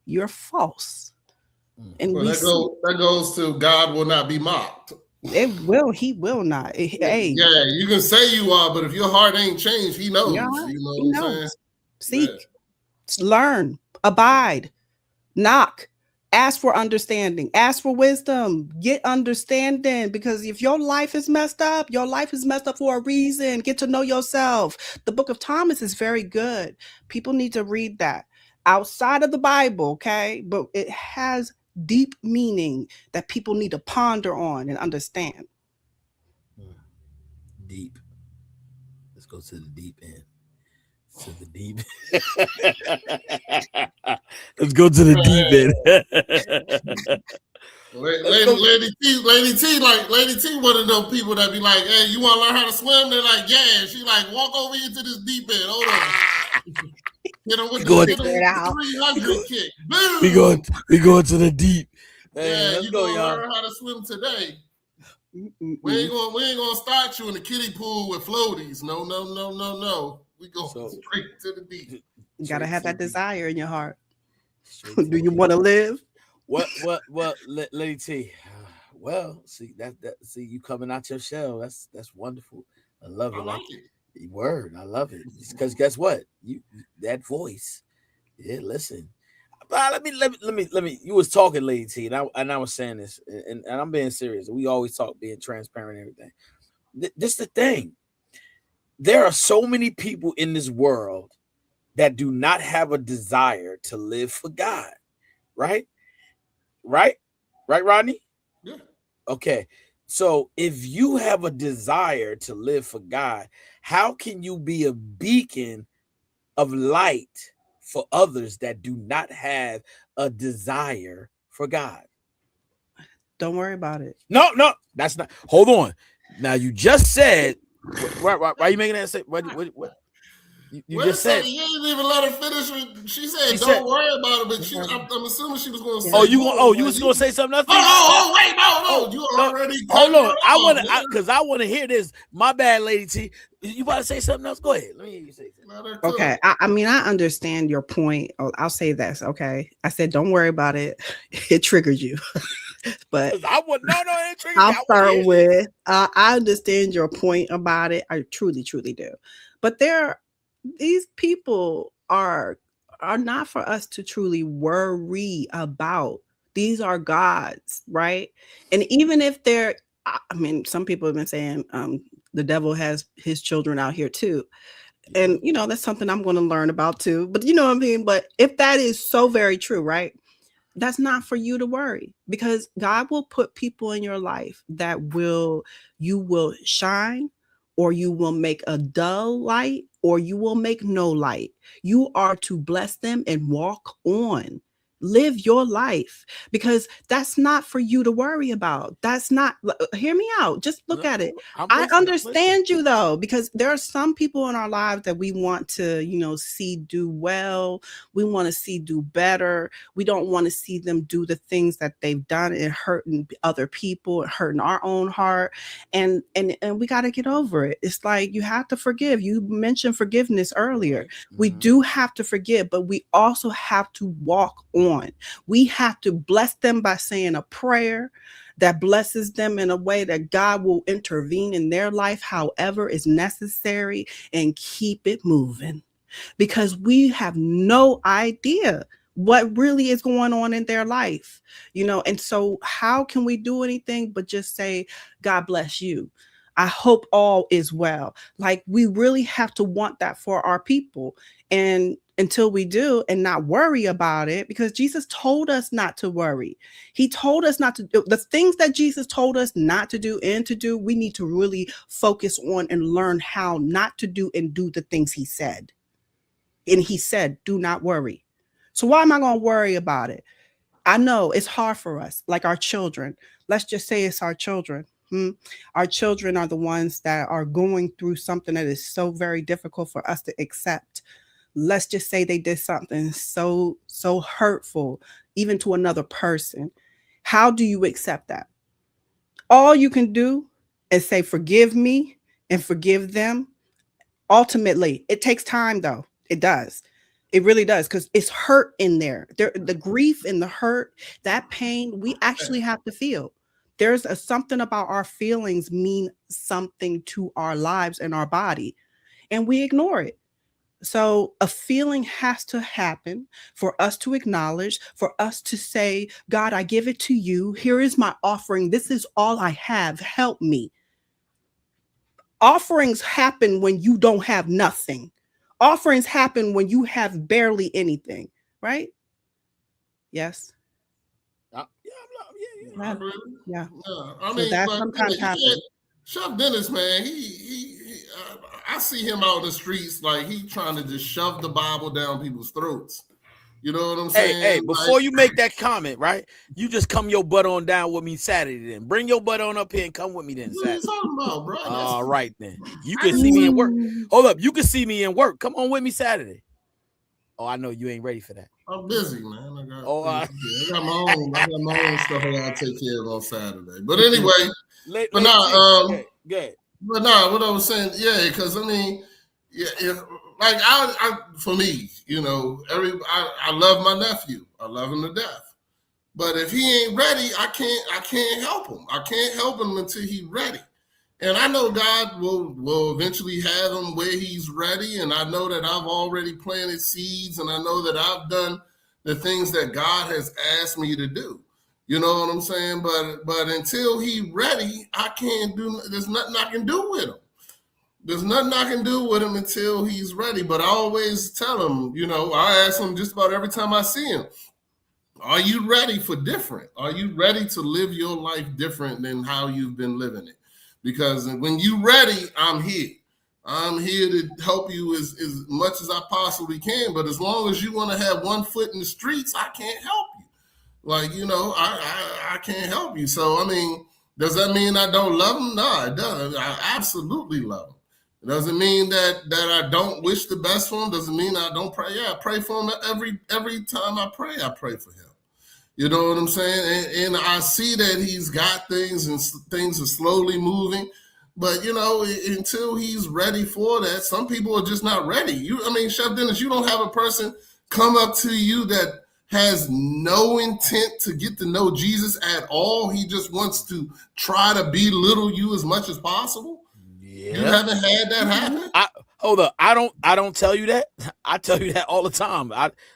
S2: You're false. And
S3: that goes to God will not be mocked.
S2: He will not. Hey.
S3: Yeah, you can say you are, but if your heart ain't changed, he knows.
S2: Yeah,
S3: you know what I'm saying?
S2: Seek, learn, abide, knock, ask for understanding, ask for wisdom, get understanding. Because if your life is messed up for a reason. Get to know yourself. The book of Thomas is very good. People need to read that. Outside of the Bible, okay? But it has deep meaning that people need to ponder on and understand.
S1: Deep. Let's go to the deep end. To the deep. Let's go to the deep end.
S3: Lady T, one of those people that be like, hey, you want to learn how to swim? They're like, yeah. She like, walk over into this deep end. Hold on. We going to
S1: the deep.
S3: Yeah, you gonna learn how to swim today. We ain't gonna start you in the kiddie pool with floaties. No. We go straight to the deep.
S2: You gotta have that desire in your heart. Do you want to live?
S1: What, Lady T? Well, see you coming out your shell. That's wonderful. I love it.
S3: I like it.
S1: Word, I love it. Because guess what? You that voice. Yeah, listen. Let me. You was talking, Lady T, and I was saying this, and I'm being serious. We always talk being transparent and everything. This is the thing. There are so many people in this world that do not have a desire to live for God. Right, Rodney?
S3: Yeah.
S1: Okay. So if you have a desire to live for God, how can you be a beacon of light for others that do not have a desire for God?
S2: Don't worry about it.
S1: No, that's not. Hold on. Now you just said, why are you making that say? What? You just said
S3: you didn't even let her finish. She said,
S1: don't
S3: worry about it. But I'm assuming she was going to say.
S1: You was going to say something else?
S3: Wait, no. You already.
S1: Hold on. Because I want to hear this. My bad, Lady T. You about to say something else? Go ahead. Let me hear you say something.
S2: Okay. I mean, I understand your point. I'll say this. Okay. I said, don't worry about it. It triggered you. But
S1: it triggered
S2: I'll start with, I understand your point about it. I truly, truly do. But these people are not for us to truly worry about. These are gods, right? And even if some people have been saying the devil has his children out here too. And, that's something I'm going to learn about too. But you know what I mean? But if that is so very true, right? That's not for you to worry, because God will put people in your life that you will shine, or you will make a dull light, or you will make no light. You are to bless them and walk on. Live your life, because that's not for you to worry about. That's not, hear me out. Just look at it. I understand you though, because there are some people in our lives that we want to, see do well. We want to see do better. We don't want to see them do the things that they've done and hurting other people and hurting our own heart. And we got to get over it. It's like, you have to forgive. You mentioned forgiveness earlier. Mm-hmm. We do have to forgive, but we also have to walk on. We have to bless them by saying a prayer that blesses them in a way that God will intervene in their life, however is necessary, and keep it moving, because we have no idea what really is going on in their life, and so how can we do anything but just say, God bless you. I hope all is well. Like, we really have to want that for our people. And until we do, and not worry about it, because Jesus told us not to worry. He told us not to do the things that Jesus told us not to do and to do. We need to really focus on and learn how not to do and do the things he said. And he said, do not worry. So why am I going to worry about it? I know it's hard for us, like our children. Let's just say it's our children. Our children are the ones that are going through something that is so very difficult for us to accept. Let's just say they did something so hurtful, even to another person. How do you accept that? All you can do is say, forgive me and forgive them. Ultimately, it takes time though. It does. It really does, because it's hurt in there. The grief and the hurt, that pain, we actually have to feel. There's something about our feelings mean something to our lives and our body, and we ignore it. So a feeling has to happen for us to acknowledge, for us to say, God, I give it to you. Here is my offering. This is all I have. Help me. Offerings happen when you don't have nothing. Offerings happen when you have barely anything, right? Yes. Yeah.
S3: I mean, so sometimes happens. Chef Dennis, man, I see him out in the streets like he trying to just shove the Bible down people's throats. You know what I'm saying?
S1: Hey, before you make that comment, right? You just come your butt on down with me Saturday then. Bring your butt on up here and come with me then Saturday.
S3: What are you talking about, bro?
S1: All right then. You can see me in work. Hold up. You can see me in work. Come on with me Saturday. Oh, I know you ain't ready for that.
S3: I'm busy, man. I got my own stuff I gotta take care of on Saturday. But anyway, what I was saying, because I mean, like for me, I love my nephew. I love him to death. But if he ain't ready, I can't help him. I can't help him until he's ready. And I know God will eventually have him where he's ready. And I know that I've already planted seeds, and I know that I've done the things that God has asked me to do. You know what I'm saying? But until he's ready, there's nothing I can do with him. There's nothing I can do with him until he's ready. But I always tell him, I ask him just about every time I see him, are you ready for different? Are you ready to live your life different than how you've been living it? Because when you're ready, I'm here. I'm here to help you as much as I possibly can. But as long as you want to have one foot in the streets, I can't help you. Like, I can't help you. So, I mean, does that mean I don't love him? No, it doesn't. I absolutely love him. It doesn't mean that I don't wish the best for him. Doesn't mean I don't pray. Yeah, I pray for him every time I pray for him. You know what I'm saying? And I see that he's got things and things are slowly moving. But, you know, until he's ready for that, some people are just not ready. Chef Dennis, you don't have a person come up to you that has no intent to get to know Jesus at all. He just wants to try to belittle you as much as possible. Yeah. You haven't had that happen?
S1: Hold up. I don't tell you that. I tell you that all the time.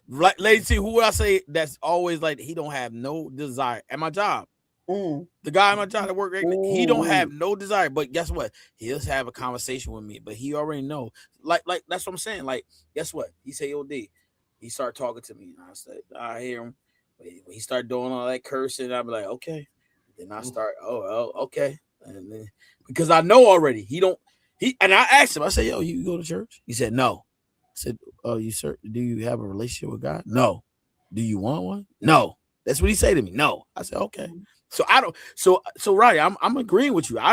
S1: Lady T, who would I say that's always like he don't have no desire at my job? The guy at my job that work he don't have no desire. But guess what? He'll have a conversation with me. But he already know. Like that's what I'm saying. Like, guess what? He say, "Yo, D." He started talking to me. And I said, I hear him. When he started doing all that cursing, I'd be like, okay. Then I start, okay. And then, because I know already and I asked him, I said, yo, you go to church? He said, no. I said, oh, do you have a relationship with God? No. Do you want one? No. That's what he said to me. No. I said, okay. So I don't, so Roddy, I'm agreeing with you. I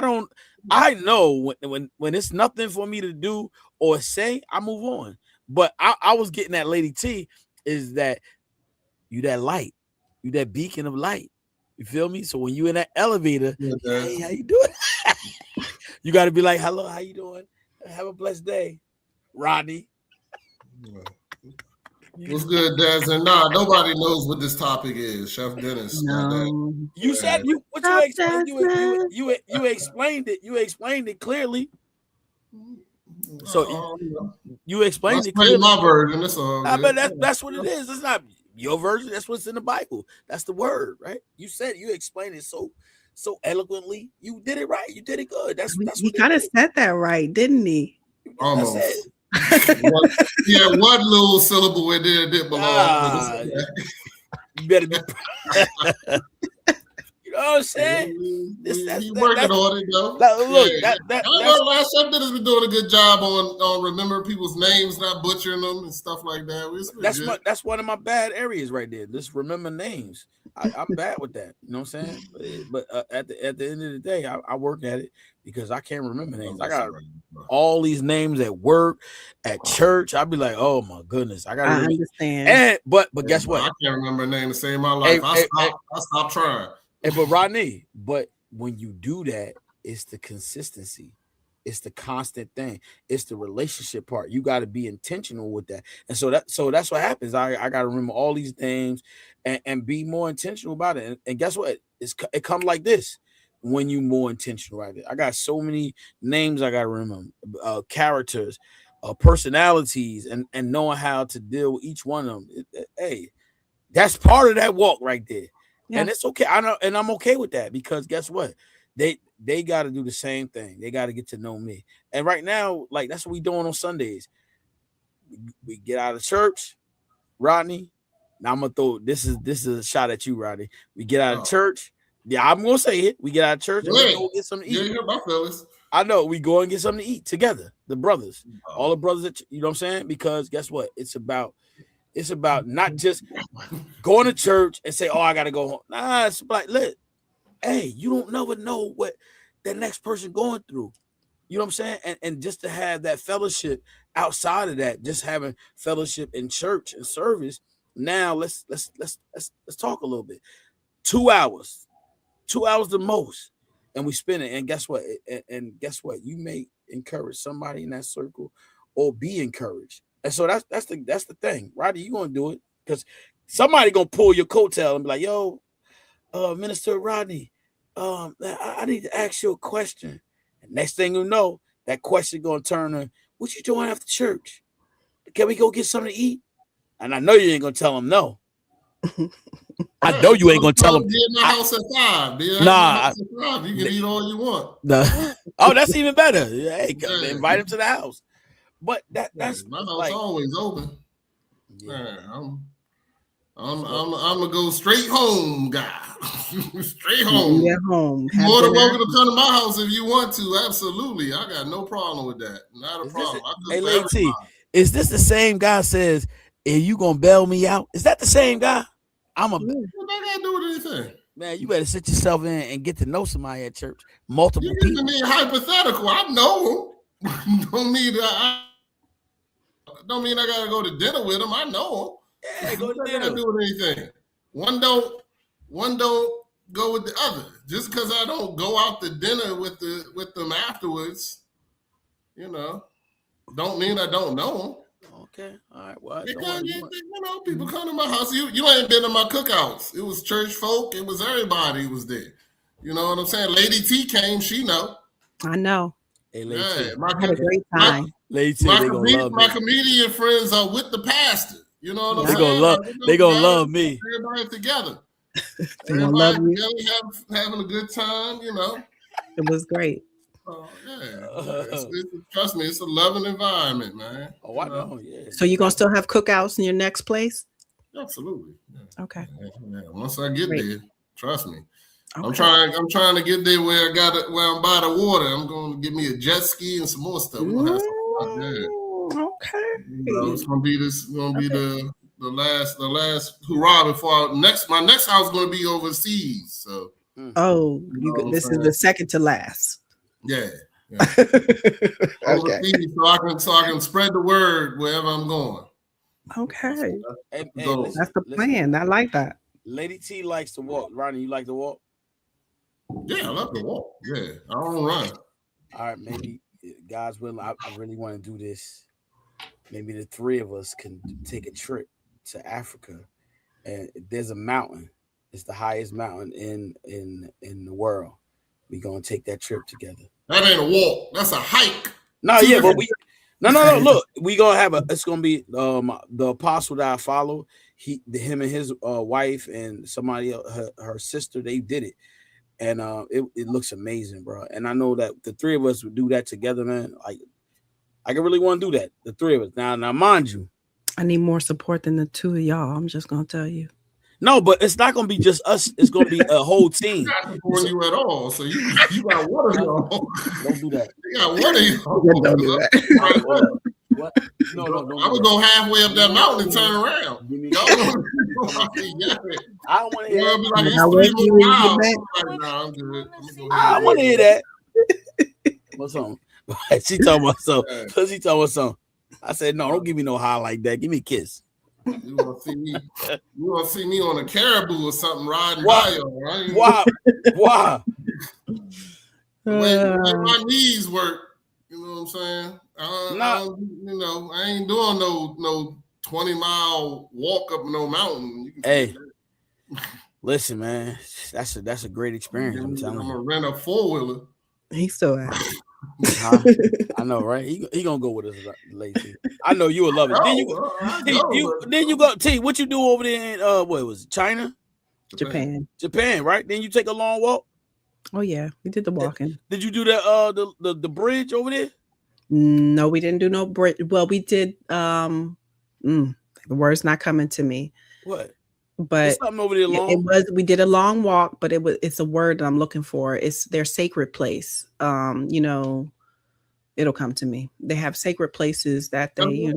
S1: know when it's nothing for me to do or say, I move on. But I was getting at Lady T is that you that light, you that beacon of light. You feel me? So when you in that elevator, hey, how you doing? You got to be like, hello, how you doing? Have a blessed day, Rodney.
S3: What's good, Daz? And nobody knows what this topic is, Chef Dennis.
S2: No.
S1: You said you explained it. You explained it clearly. So you explained it clearly.
S3: My version. That's all.
S1: But that's what it is. It's not your version. That's what's in the Bible. That's the word, right? You said you explained it so eloquently. You did it right. You did it good. That's
S2: he kind of said that right, didn't he?
S3: Almost. One little syllable in there didn't belong.
S1: You better be. You know what I'm saying?
S3: He's working on it, though.
S1: Look,
S3: last Chef Dennis been doing a good job on remembering people's names, not butchering them and stuff like that.
S1: That's one of my bad areas right there. Just remember names. I'm bad with that. You know what I'm saying? But at the end of the day, I work at it because I can't remember names. I got all these names at work, at church. I'd be like, oh my goodness, I understand. But guess what?
S3: I can't remember a name to save my life. I stopped trying.
S1: But Rodney, but when you do that, it's the consistency, it's the constant thing, it's the relationship part. You got to be intentional with that, and so that's what happens. I got to remember all these names and be more intentional about it. And guess what? It comes like this when you more intentional about it. I got so many names I got to remember, characters, personalities, and knowing how to deal with each one of them. Hey, that's part of that walk right there. Yeah. And it's okay. I know, and I'm okay with that because guess what? They got to do the same thing. They got to get to know me. And right now, like that's what we doing on Sundays. We get out of church, Rodney. Now I'm gonna throw this is a shot at you, Rodney. We get out of church. Yeah, I'm gonna say it. We get out of church and we go get something to eat.
S3: Yeah, my fellas.
S1: I know we go and get something to eat together. The brothers, all the brothers that you know what I'm saying? Because guess what? It's about not just going to church and say, oh, I got to go home. Nah, it's like, look, hey, you don't never know what the next person going through. You know what I'm saying? And just to have that fellowship outside of that, just having fellowship in church and service. Now let's talk a little bit. 2 hours the most. And we spend it. And guess what? And guess what? You may encourage somebody in that circle or be encouraged. And so that's the thing, Roddy. You gonna do it because somebody gonna pull your coattail and be like, "Yo, Minister Rodney, I need to ask you a question." And next thing you know, that question gonna turn on, "What you doing after church? Can we go get something to eat?" And I know you ain't gonna tell them no. I know you ain't gonna tell them.
S3: Be in my house at 5. You can eat all you want.
S1: Oh, that's even better. Hey, invite him to the house. But that's
S3: my house like, always open. Yeah, I'm gonna go straight home, guy. Straight home.
S2: Yeah, home.
S3: More than welcome to come to my house if you want to. Absolutely, I got no problem with that. Not a problem.
S1: Hey, Lady T, is this the same guy says, "Are you gonna bail me out"? Is that the same guy?
S3: What that got to do with anything?
S1: Man, you better sit yourself in and get to know somebody at church. Multiple
S3: you
S1: people.
S3: You hypothetical. I know him. don't mean I gotta go to dinner with them. I know them.
S1: Yeah, go to
S3: What
S1: dinner.
S3: got to do with anything? One don't go with the other. Just because I don't go out to dinner with them afterwards, don't mean I don't know them.
S1: Okay, all right. Well,
S3: Because people come to my house. You ain't been to my cookouts. It was church folk. It was everybody was there. You know what I'm saying? Lady T came. She know.
S2: I know.
S1: Hey, Lady T.
S2: I had a great time.
S1: Lady T, they gonna love
S3: my
S1: me.
S3: comedian friends are with the pastor. You know what I'm saying?
S1: They gonna love me.
S3: Everybody together.
S2: Love you.
S3: Together having a good time.
S2: It was great.
S3: Trust me, it's a loving environment, man.
S1: Oh, I know. Yeah.
S2: So you gonna still have cookouts in your next place?
S3: Absolutely. Yeah.
S2: Okay.
S3: Yeah. Once I get there, trust me.
S2: Okay.
S3: I'm trying to get there where I'm by the water. I'm going to get me a jet ski and some more stuff. We're gonna have some fun there.
S2: Okay.
S3: It's gonna be the last hurrah before my next house is gonna be overseas. So
S2: this is the second to last.
S3: Yeah.
S2: Okay.
S3: Overseas, so I can spread the word wherever I'm going.
S2: Okay.
S3: That's
S2: the plan. I like that.
S1: Lady T likes to walk. Ronnie, you like to walk?
S3: Yeah, I love to walk. Yeah, I don't run.
S1: All right, maybe God's willing. I really want to do this. Maybe the three of us can take a trip to Africa, and there's a mountain. It's the highest mountain in the world. We're gonna take that trip together.
S3: That ain't a walk. That's a hike.
S1: No, yeah, but no. Look, we gonna have it's gonna be the apostle that I follow. Him and his wife and somebody else, her sister, they did it, and it looks amazing, bro. And I know that the three of us would do that together, man. Like, I can really want to do that. The three of us. Now, mind you,
S2: I need more support than the two of y'all. I'm just gonna tell you.
S1: No, but it's not gonna be just us. It's gonna be a whole team.
S3: Not supporting you at all. So you got one of y'all.
S1: Don't do that.
S3: You got one of y'all.
S2: Don't do that.
S1: What? No, don't.
S3: I would go halfway up that mountain and turn around.
S1: I don't want to hear that.
S3: Like,
S2: I'll wait till you get
S3: like, nah, I'm good.
S1: I want to hear that. What's on? She talking about something. She talking about something. I said, no, don't give me no high like that. Give me a kiss.
S3: You want to see me on a caribou or something riding by you, right?
S1: Why?
S3: The way my knees work, you know what I'm saying? I ain't doing no 20-mile walk up no mountain.
S1: Hey, listen, man, that's a great experience. I'm telling you.
S3: I'm gonna rent a 4-wheeler.
S2: He's still out.
S1: I know, right? He gonna go with us later. I know you will love it. Then you go. T, what you do over there in what was it, China?
S2: Japan,
S1: right? Then you take a long walk.
S2: Oh yeah, we did the walking.
S1: Did you do the bridge over there?
S2: No, we didn't do no bridge. Well, we did. The word's not coming to me.
S1: What?
S2: But
S1: it's something over there long.
S2: It was. We did a long walk, but it's a word that I'm looking for. It's their sacred place. It'll come to me. They have sacred places that they,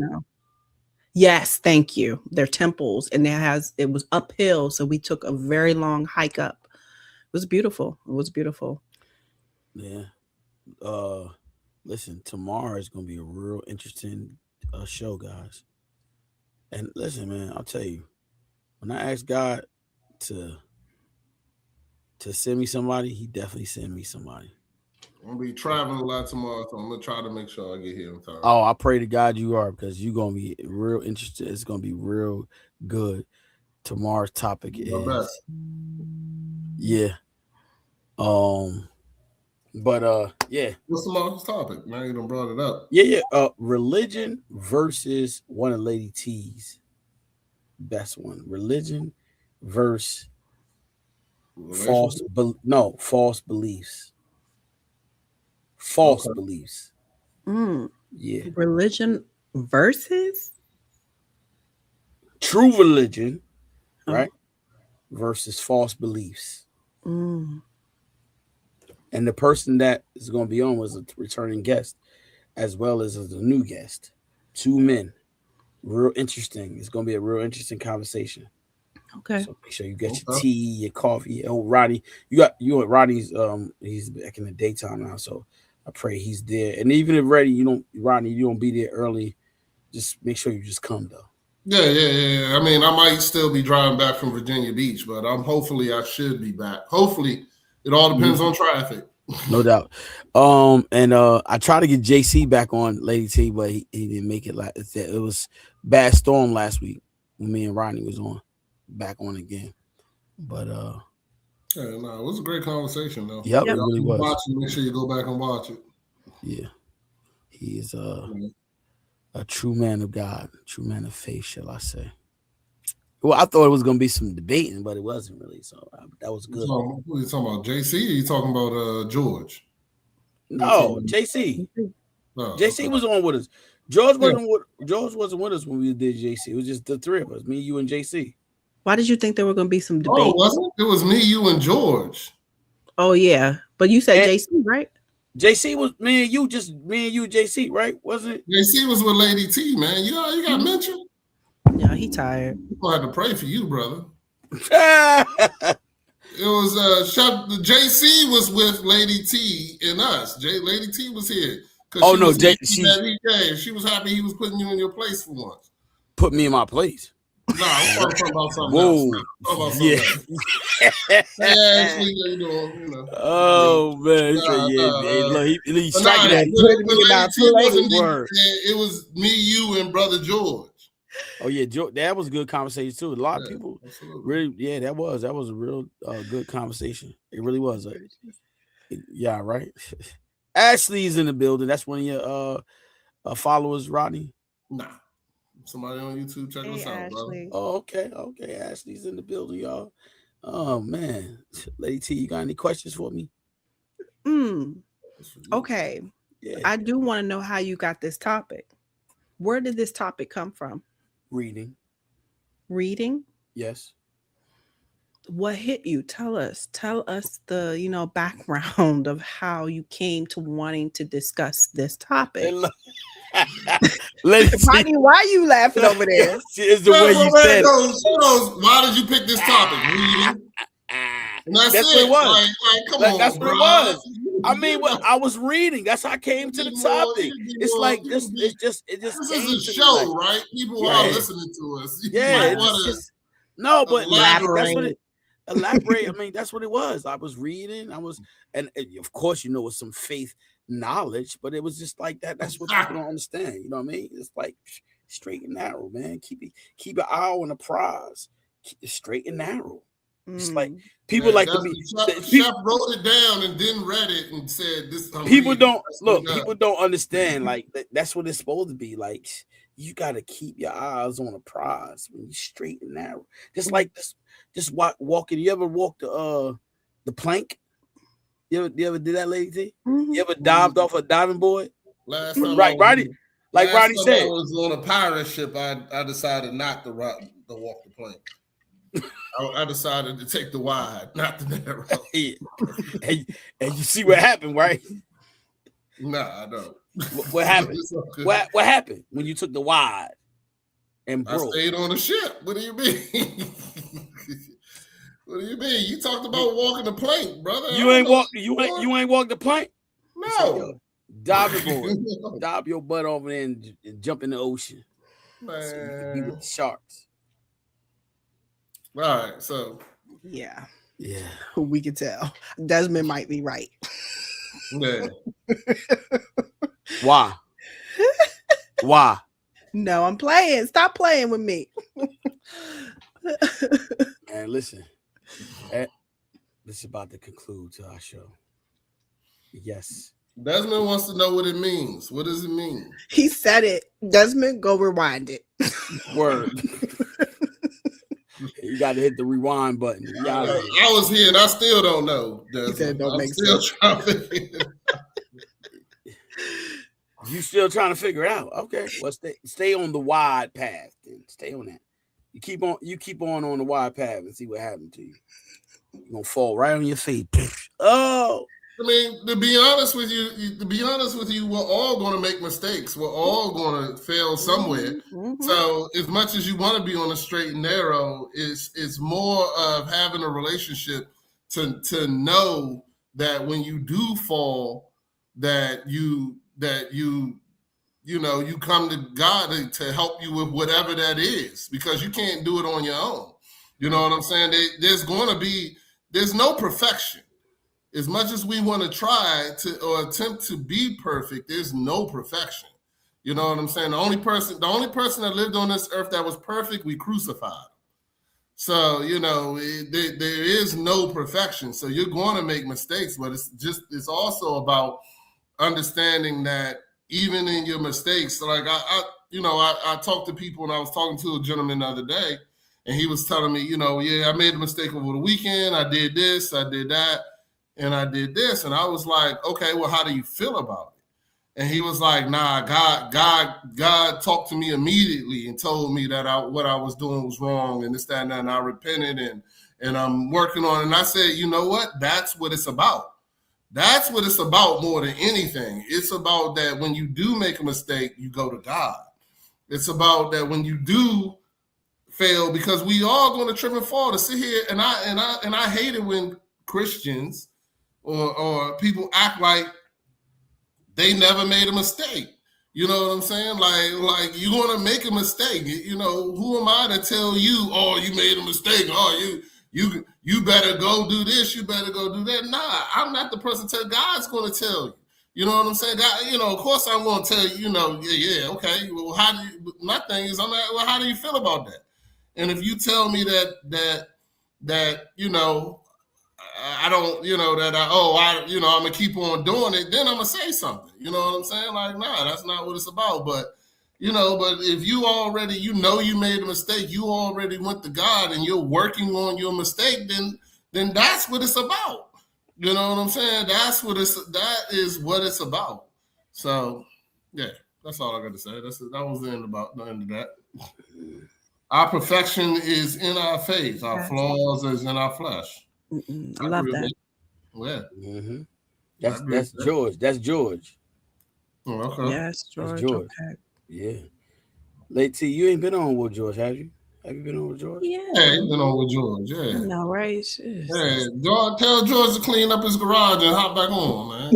S2: Yes, thank you. They're temples, and it was uphill, so we took a very long hike up. It was beautiful.
S1: Yeah. Listen, tomorrow is gonna be a real interesting show, guys. And listen, man, I'll tell you, when I asked God to send me somebody, He definitely sent me somebody.
S3: I'm gonna be traveling a lot tomorrow, so I'm gonna try to make sure I get here in time.
S1: Oh, I pray to God you are, because you're gonna be real interested. It's gonna be real good. Tomorrow's topic is yeah. Yeah.
S3: What's tomorrow's topic? Now you done brought it up.
S1: Yeah. Religion versus one of Lady T's best one. Religion versus false beliefs. False beliefs. Yeah.
S2: Religion versus
S1: true religion, right? Versus false beliefs. And the person that is going to be on was a returning guest, as well as a new guest. 2 men. Real interesting. It's going to be a real interesting conversation.
S2: Okay.
S1: So make sure you get your tea, your coffee. Oh, Rodney, you at Rodney's. He's back in the daytime now, so I pray he's there. And even if Rodney, you don't be there early, just make sure you just come though.
S3: Yeah. I mean, I might still be driving back from Virginia Beach, but hopefully I should be back. Hopefully, it all depends on traffic.
S1: No doubt. And I tried to get JC back on Lady T, but he didn't make it. It was bad storm last week when me and Rodney was back on again. But
S3: it was a great conversation though.
S1: Yep, it really was.
S3: Watch it, make sure you go back and watch it.
S1: Yeah, he is a true man of God, true man of faith, shall I say? Well, I thought it was going to be some debating, but it wasn't really. So that was good.
S3: What are you talking about, JC? Or are you talking about George?
S1: No, JC.
S3: Oh,
S1: JC was on with us. George wasn't with us when we did JC. It was just the three of us, me, you, and JC.
S2: Why did you think there were going to be some debate?
S3: Oh, wasn't it? It was me, you, and George.
S2: Oh yeah, but you said JC, right?
S1: JC was me and you, JC, right? Wasn't it?
S3: JC was with Lady T, man. You got mentioned.
S2: Yeah, he tired.
S3: I had to pray for you, brother. It was JC was with Lady T and us. Lady T was here.
S1: Oh no,
S3: she was happy he was putting you in your place for once.
S1: Put me in my place.
S3: No, I'm talking about something else. Actually,
S1: Oh man, he's striking that.
S3: It was me, you, and Brother George.
S1: Oh yeah, that was a good conversation too. A lot of people really, that was a real good conversation. It really was. Yeah, right. Ashley's in the building. That's one of your followers, Rodney.
S3: Nah. Somebody on YouTube, check us out, brother.
S1: Oh, okay. Ashley's in the building, y'all. Oh man, Lady T, you got any questions for me?
S2: Okay. Yeah. I do want to know how you got this topic. Where did this topic come from?
S1: Reading. Yes.
S2: What hit you? Tell us the background of how you came to wanting to discuss this topic. Rodney, why are you laughing over there?
S1: It's the way you said it.
S3: Why did you pick this topic? Reading. That's
S1: what it was.
S3: Come on,
S1: that's what it was. I mean, I was reading. That's how I came to the topic. It's like this. This
S3: is a show, right? People are listening to us.
S1: Yeah. But elaborate. Elaborate. I mean, that's what it was. I was reading. And of course, it's some faith knowledge, but it was just like that. That's what people don't understand. You know what I mean? It's like straight and narrow, man. Keep your eye on the prize. Keep it straight and narrow. It's like people to be.
S3: Chef wrote it down and then read it and said this.
S1: People don't understand. Like that's what it's supposed to be. Like you got to keep your eyes on the prize when you straight and narrow. Just like this. Just walking. You ever walked the plank? You ever did that, Lady T? Mm-hmm. You ever dived off a diving board?
S3: Last time,
S1: Rodney said,
S3: I was on a pirate ship. I decided not to walk the plank. I decided to take the wide, not the narrow.
S1: and you see what happened, right?
S3: Nah, I don't.
S1: What happened? What happened when you took the wide and broke?
S3: I stayed on the ship. What do you mean? What do you mean? You talked about walking the plank, brother.
S1: You ain't walked the plank?
S3: No.
S1: Dive board. Dive your butt over there and jump in the ocean.
S3: Man.
S1: So you can be with the sharks.
S3: All right, so
S2: yeah, we can tell Desmond might be right.
S3: Yeah.
S1: Why?
S2: No, I'm playing. Stop playing with me.
S1: And listen, this is about to conclude to our show. Yes.
S3: Desmond wants to know what it means. What does it mean?
S2: He said it. Desmond, go rewind it.
S1: Word. You got to hit the rewind button.
S3: I was here and I still don't know.
S2: He said don't make
S3: sense. Trying to figure it out.
S1: You still trying to figure it out? Okay. Well, stay on the wide path. Then stay on that. You keep on the wide path and see what happens to you. You're gonna fall right on your face. Oh.
S3: I mean, to be honest with you, we're all going to make mistakes. We're all going to fail somewhere. Mm-hmm. So, as much as you want to be on a straight and narrow, it's more of having a relationship to know that when you do fall, that you come to God to help you with whatever that is, because you can't do it on your own. You know what I'm saying? There's no perfection. As much as we want to try to or attempt to be perfect, there's no perfection. You know what I'm saying? The only person that lived on this earth that was perfect, we crucified. So, there is no perfection. So you're going to make mistakes, but it's also about understanding that even in your mistakes, like I talked to people, and I was talking to a gentleman the other day, and he was telling me, I made a mistake over the weekend. I did this, I did that, and I did this. And I was like, okay, well, how do you feel about it? And he was like, nah, God talked to me immediately and told me that what I was doing was wrong and this, that, and that. And I repented and I'm working on it. And I said, you know what? That's what it's about. That's what it's about more than anything. It's about that when you do make a mistake, you go to God. It's about that when you do fail, because we all going to trip and fall. To sit here and I hate it when Christians or people act like they never made a mistake. You know what I'm saying? Like you're going to make a mistake. Who am I to tell you, oh, you made a mistake. Oh, you better go do this. You better go do that. Nah, I'm not the person to tell. God's going to tell you. You know what I'm saying? God, of course I'm going to tell you, okay. Well, my thing is, how do you feel about that? And if you tell me that I don't, I'm gonna keep on doing it, then I'm gonna say something. You know what I'm saying? Like, nah, that's not what it's about. But if you already, you made a mistake, you already went to God and you're working on your mistake, then that's what it's about. You know what I'm saying? That is what it's about. So, yeah, that's all I got to say. That was the end of that. Our perfection is in our faith. Our flaws is in our flesh.
S2: I love that.
S3: Yeah.
S1: Mm-hmm. That's George. That's George.
S3: Oh, okay.
S2: Yes, George.
S1: That's George.
S2: Okay.
S1: Yeah. Late T, you ain't been on with George, have you? Have you been on with George?
S2: Yeah.
S3: Yeah, he's been on with George. Yeah.
S2: I know, right?
S3: Yeah. Tell George to clean up his garage and hop back on, man.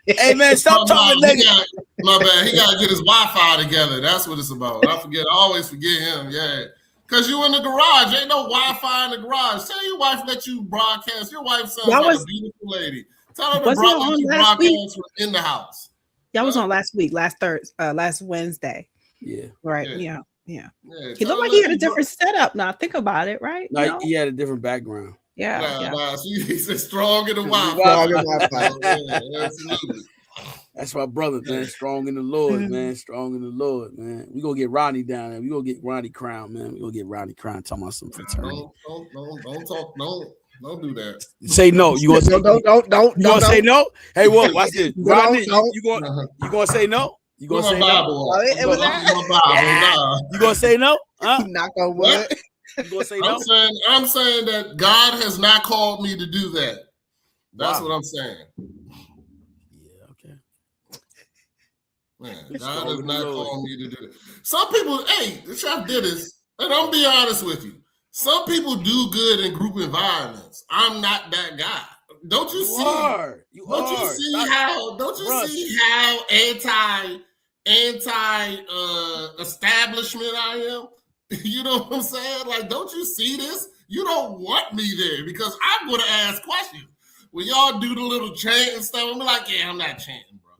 S1: Hey, man, stop talking negative.
S3: My bad. He got to get his Wi-Fi together. That's what it's about. I always forget him. Yeah. Because you in the garage. Ain't no Wi-Fi in the garage. Tell your wife let you broadcast. Your wife sounds like a beautiful lady. Tell her to broadcast in the house.
S2: Y'all was on last Wednesday.
S1: Yeah.
S2: Right. Yeah. He looked like he had a different setup. Now think about it, right?
S1: Like he had a different background.
S2: Yeah.
S3: He's strong in the Wi-Fi.
S1: That's my brother, man. Strong in the Lord, man. Strong in the Lord, man. We gonna get Ronnie down there. We gonna get Ronnie Crown, man. We gonna get Ronnie Crown talking about some fraternity.
S3: Don't talk. Don't do that.
S1: Say no. You gonna say
S2: don't.
S1: You gonna say no? Hey, what? Watch this, Rodney. You gonna say no? You gonna say no? You gonna say no? Huh?
S2: Knock on wood.
S1: You gonna say no?
S3: I'm saying that God has not called me to do that. That's what I'm saying.
S1: Yeah. Okay.
S3: Man, God has not called me to do that. Some people, the Chef did this, and I'm be honest with you. Some people do good in group environments. I'm not that guy. Don't you see? Don't you see how anti establishment I am? You know what I'm saying? Like, don't you see this? You don't want me there because I'm going to ask questions. When y'all do the little chant and stuff, I'm like, yeah, I'm not chanting, bro.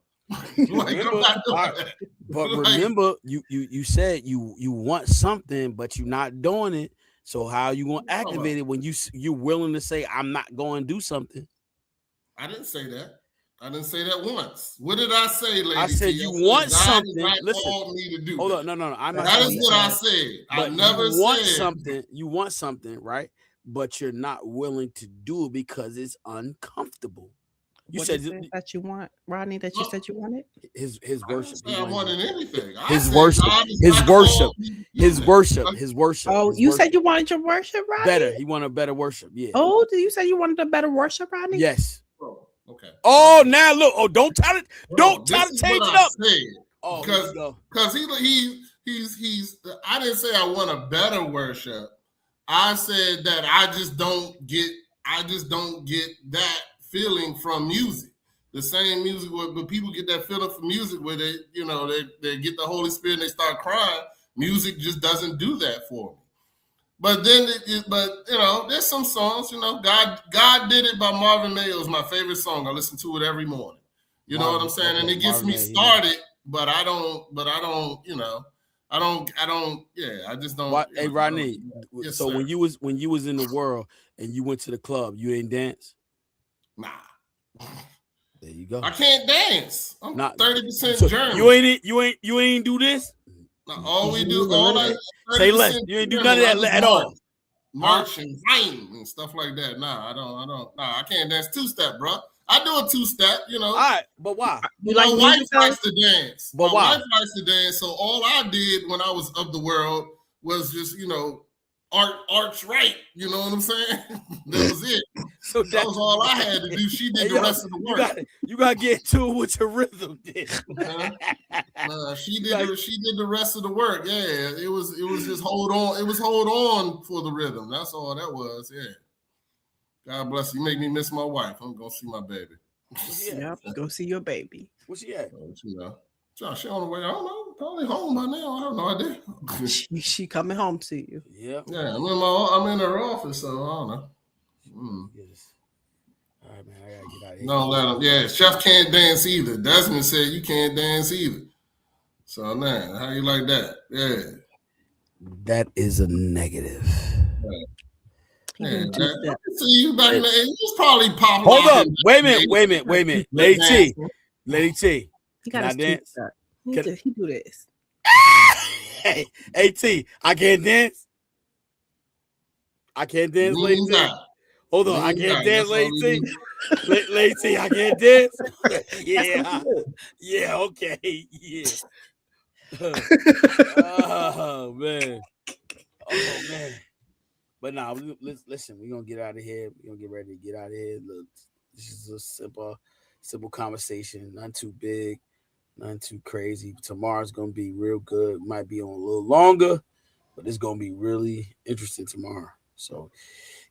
S3: Like, I'm not doing that.
S1: But remember, you said you want something, but you're not doing it. So how you gonna activate it when you're willing to say I'm not going to do something?
S3: I didn't say that. I didn't say that once. What did I say, lady?
S1: I said you want something. Listen,
S3: me to do
S1: hold on. No. I'm not.
S3: That is what I said. I never said
S1: something. You want something, right? But you're not willing to do it because it's uncomfortable. You
S2: what
S1: said
S2: that you want, Rodney. That you said you wanted.
S1: His worship.
S3: I wanted anything.
S1: His worship.
S2: Oh, you said you wanted your worship, Rodney?
S1: Better. He wanted a better worship. Yeah.
S2: Oh, did you say you wanted a better worship, Rodney?
S1: Yes.
S3: Oh, okay.
S1: Oh, now look. Oh, don't try to change it up.
S3: Oh, because he's. I didn't say I want a better worship. I said that I just don't get that feeling from music. the same music, but people get that feeling for music where they, you know, they get the Holy Spirit and they start crying. Music just doesn't do that for me. But then, but you know, there's some songs, you know, God Did It by Marvin Gaye is my favorite song. I listen to it every morning. You know what I'm saying? And it gets me started, but I don't, you know, I don't, yeah, I just don't.
S1: Hey, Rodney,
S3: yes,
S1: so
S3: sir.
S1: when you was in the world and you went to the club, you ain't dance?
S3: Nah.
S1: There you go.
S3: I can't dance. I'm 30%
S1: so
S3: German.
S1: You ain't do this?
S3: Now, all I
S1: say less. You ain't do none of that at all.
S3: March and rain and stuff like that. Nah, I don't. Nah, I can't dance two-step, bro. I do a two-step, you know.
S1: All right, but why?
S3: My wife likes to dance.
S1: But why?
S3: My wife likes to dance. So all I did when I was of the world was just, you know, arch right. You know what I'm saying? That was it. So that was all I had to do. She did the rest of the work.
S1: You gotta get to it with your rhythm, then.
S3: She did the rest of the work. Yeah, it was just hold on. It was hold on for the rhythm. That's all that was. Yeah. God bless you. Make me miss my wife. I'm gonna see my baby.
S2: Yep, go see your baby.
S1: Where's she at?
S3: You know, she on the way. I don't know. Probably home by now. I have no idea.
S2: she coming home to you.
S1: Yeah.
S3: Yeah, I'm in her office, so I don't know.
S1: Yes. All right, man. I gotta get out of here.
S3: No, let him. Yeah, Chef can't dance either. Desmond said you can't dance either. So man, how you like that? Yeah.
S1: That is a negative.
S3: Yeah, see you back in the 80s. It was probably popular.
S1: Hold up. Wait a minute. Lady T.
S2: He got to dance. He do this.
S1: Hey, T, I can't dance. I can't dance, Lady T. Hold on, I can't dance, Lady T. Lady T, I can't dance. Yeah, okay, yeah. Oh man. But now, listen, we're gonna get out of here. We're gonna get ready to get out of here. Look, this is a simple conversation, nothing too big, nothing too crazy. Tomorrow's gonna be real good. Might be on a little longer, but it's gonna be really interesting tomorrow. So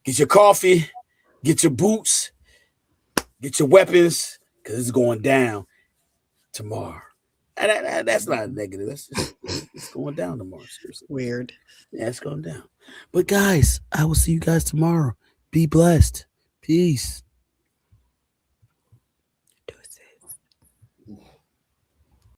S1: get your coffee, get your boots, get your weapons, because it's going down tomorrow. And that's not negative. That's just it's going down tomorrow. Seriously.
S2: Weird.
S1: Yeah, it's going down. But guys, I will see you guys tomorrow. Be blessed. Peace.